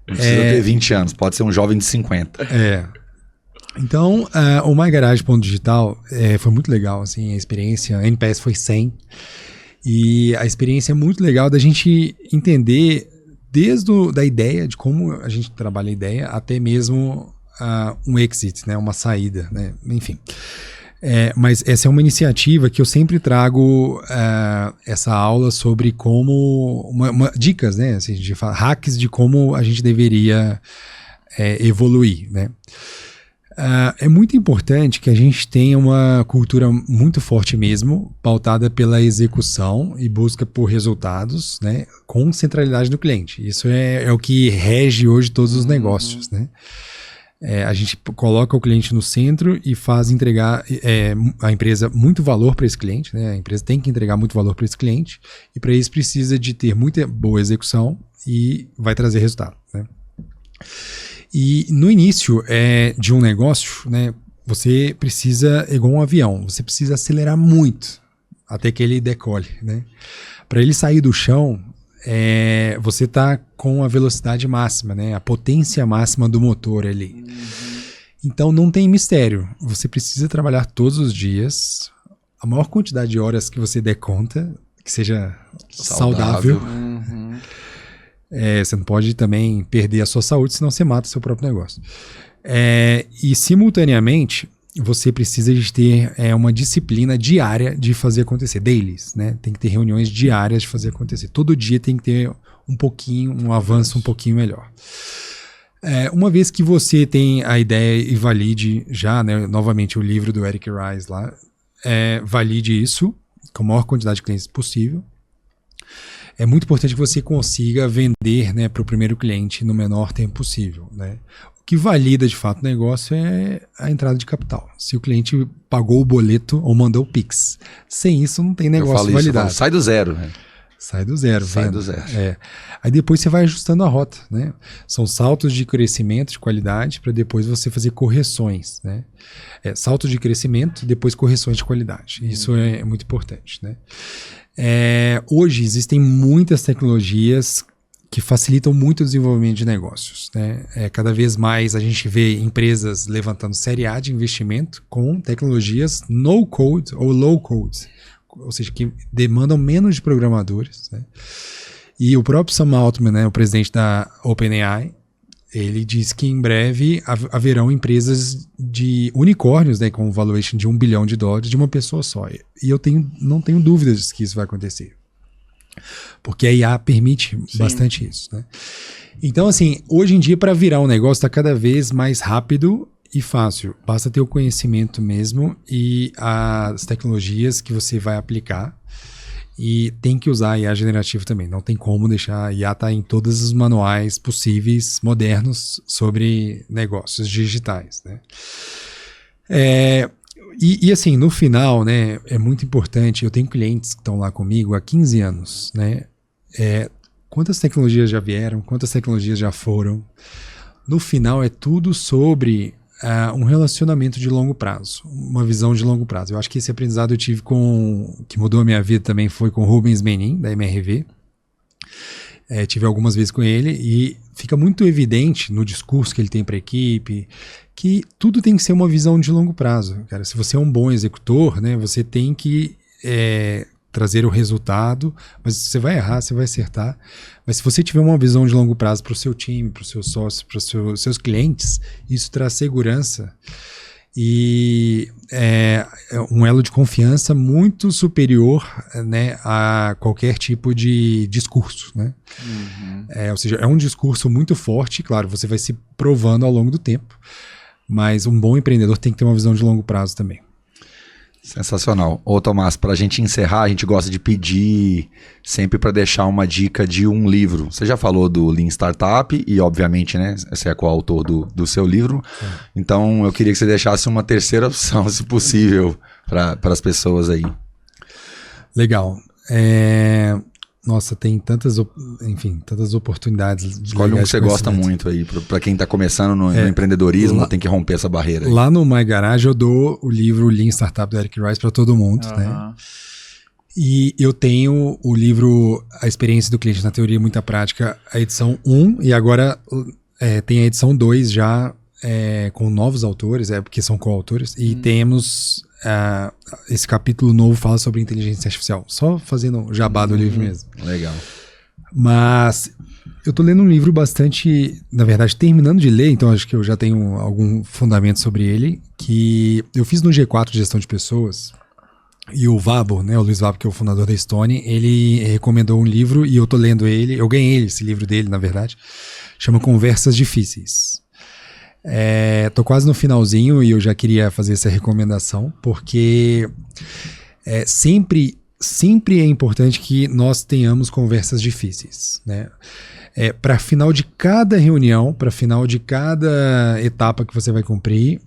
Não precisa ter 20 anos, pode ser um jovem de 50. Então, o MyGarage.digital foi muito legal, assim, a experiência. A NPS foi 100. E a experiência é muito legal da gente entender desde da ideia, de como a gente trabalha a ideia, até mesmo um exit, né, uma saída, né, enfim. Mas essa é uma iniciativa que eu sempre trago essa aula sobre como, dicas, né, assim, hacks de como a gente deveria evoluir, né. É muito importante que a gente tenha uma cultura muito forte mesmo, pautada pela execução e busca por resultados, né, com centralidade do cliente. Isso é o que rege hoje todos os negócios, né? A gente coloca o cliente no centro e faz entregar a empresa muito valor para esse cliente, né? A empresa tem que entregar muito valor para esse cliente e para isso precisa de ter muita boa execução e vai trazer resultado, né? E no início de um negócio, né, você precisa, igual um avião, você precisa acelerar muito até que ele decole, né? Para ele sair do chão, você está com a velocidade máxima, né, a potência máxima do motor ali. Então não tem mistério, você precisa trabalhar todos os dias, a maior quantidade de horas que você der conta, que seja saudável. Você não pode também perder a sua saúde, senão você mata o seu próprio negócio. E simultaneamente, você precisa de ter uma disciplina diária de fazer acontecer, dailies, né? Tem que ter reuniões diárias de fazer acontecer. Todo dia tem que ter um avanço um pouquinho melhor. Uma vez que você tem a ideia e valide já, né, novamente o livro do Eric Ries lá, valide isso com a maior quantidade de clientes possível. É muito importante que você consiga vender, né, para o primeiro cliente no menor tempo possível, né? O que valida de fato o negócio é a entrada de capital. Se o cliente pagou o boleto ou mandou o Pix. Sem isso não tem negócio validado. Sai do zero. Né? Sai do zero. Sai do zero. Aí depois você vai ajustando a rota, né? São saltos de crescimento, de qualidade, para depois você fazer correções, né? Saltos de crescimento e depois correções de qualidade. Isso é muito importante, né? Hoje existem muitas tecnologias que facilitam muito o desenvolvimento de negócios, né? Cada vez mais a gente vê empresas levantando série A de investimento com tecnologias no-code ou low-code, ou seja, que demandam menos de programadores, né? E o próprio Sam Altman, né, o presidente da OpenAI, ele diz que em breve haverão empresas de unicórnios, né, com valuation de $1 bilhão de uma pessoa só. E eu não tenho dúvidas que isso vai acontecer. Porque a IA permite bastante isso, né? Então, assim, hoje em dia, para virar um negócio, está cada vez mais rápido e fácil. Basta ter o conhecimento mesmo e as tecnologias que você vai aplicar. E tem que usar a IA generativa também. Não tem como deixar a IA estar em todos os manuais possíveis, modernos, sobre negócios digitais, né? E assim, no final, né, é muito importante, eu tenho clientes que estão lá comigo há 15 anos, né? Quantas tecnologias já vieram, quantas tecnologias já foram? no final é tudo sobre um relacionamento de longo prazo, uma visão de longo prazo. Eu acho que esse aprendizado eu tive que mudou a minha vida também, foi com o Rubens Menin, da MRV. Tive algumas vezes com ele e fica muito evidente no discurso que ele tem para a equipe que tudo tem que ser uma visão de longo prazo. Cara, se você é um bom executor, né, você tem que trazer o resultado, mas você vai errar, você vai acertar. Mas se você tiver uma visão de longo prazo para o seu time, para os seus sócios, para os seus clientes, isso traz segurança e um elo de confiança muito superior, né, a qualquer tipo de discurso, né? Ou seja, é um discurso muito forte, claro, você vai se provando ao longo do tempo, mas um bom empreendedor tem que ter uma visão de longo prazo também. Sensacional. Ô Tomás, para a gente encerrar, a gente gosta de pedir sempre para deixar uma dica de um livro. Você já falou do Lean Startup e, obviamente, né, você é coautor do seu livro. Então, eu queria que você deixasse uma terceira opção, se possível, para as pessoas aí. Legal. Nossa, tem tantas oportunidades. Escolhe um que você gosta muito aí, para quem está começando no empreendedorismo, tem que romper essa barreira aí. Lá no My Garage eu dou o livro Lean Startup do Eric Rice para todo mundo, né? E eu tenho o livro A Experiência do Cliente na Teoria e Muita Prática, a edição 1, e agora tem a edição 2 já com novos autores, porque são coautores, e temos esse capítulo novo fala sobre inteligência artificial, só fazendo jabá do livro mesmo. Legal. Mas eu tô lendo um livro bastante, na verdade, terminando de ler, então acho que eu já tenho algum fundamento sobre ele, que eu fiz no G4 de Gestão de Pessoas, e o Vabo, né, o Luiz Vabo, que é o fundador da Stone, ele recomendou um livro e eu tô lendo ele, eu ganhei esse livro dele, na verdade, chama Conversas Difíceis. Tô quase no finalzinho e eu já queria fazer essa recomendação, porque sempre é importante que nós tenhamos conversas difíceis, né? Para final de cada reunião, para final de cada etapa que você vai cumprir,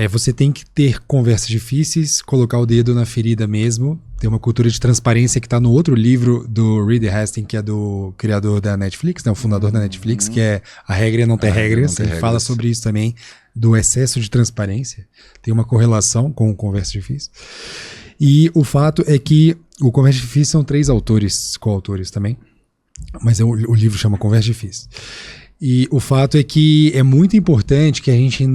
você tem que ter conversas difíceis, colocar o dedo na ferida mesmo. Tem uma cultura de transparência que está no outro livro do Reed Hastings, que é do criador da Netflix, né, o fundador da Netflix, que é A Regra é Não Ter Regras. Ele fala sobre isso também, do excesso de transparência. Tem uma correlação com o Conversa Difícil. E o fato é que o Conversa Difícil são 3 coautores também, mas o livro chama Conversa Difícil. E o fato é que é muito importante que a gente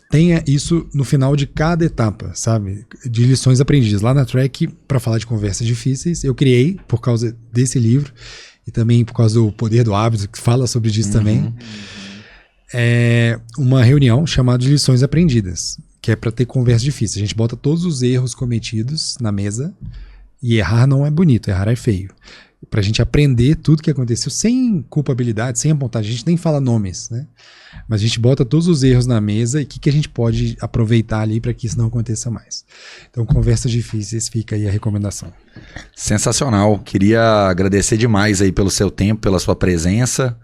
tenha isso no final de cada etapa, sabe? De lições aprendidas. Lá na Track, para falar de conversas difíceis, eu criei, por causa desse livro, e também por causa do Poder do Hábito, que fala sobre isso também, uma reunião chamada de lições aprendidas, que é para ter conversas difíceis. A gente bota todos os erros cometidos na mesa, e errar não é bonito, errar é feio. Pra gente aprender tudo que aconteceu sem culpabilidade, sem apontar. A gente nem fala nomes, né? Mas a gente bota todos os erros na mesa e o que a gente pode aproveitar ali para que isso não aconteça mais. Então, conversas difíceis, fica aí a recomendação. Sensacional. Queria agradecer demais aí pelo seu tempo, pela sua presença.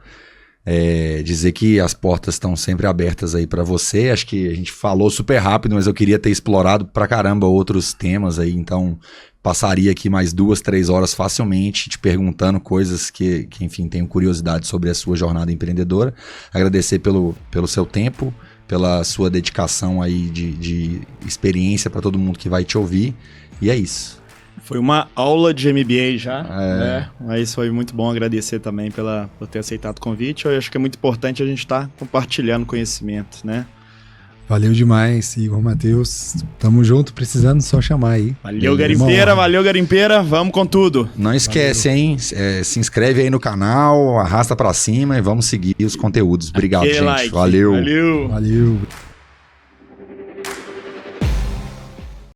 Dizer que as portas estão sempre abertas aí para você. Acho que a gente falou super rápido, mas eu queria ter explorado pra caramba outros temas aí, então passaria aqui mais 2-3 horas facilmente te perguntando coisas que enfim, tenho curiosidade sobre a sua jornada empreendedora. Agradecer pelo seu tempo, pela sua dedicação aí de experiência para todo mundo que vai te ouvir, e é isso. Foi uma aula de MBA já, né? Mas foi muito bom, agradecer também por ter aceitado o convite. Eu acho que é muito importante a gente estar compartilhando conhecimento, né? Valeu demais, Igor, Matheus. Tamo junto, precisando, só chamar aí. Valeu, garimpeira, vamos com tudo. Não esquece, hein? Se inscreve aí no canal, arrasta pra cima e vamos seguir os conteúdos. Obrigado, gente. Like. Valeu. Valeu.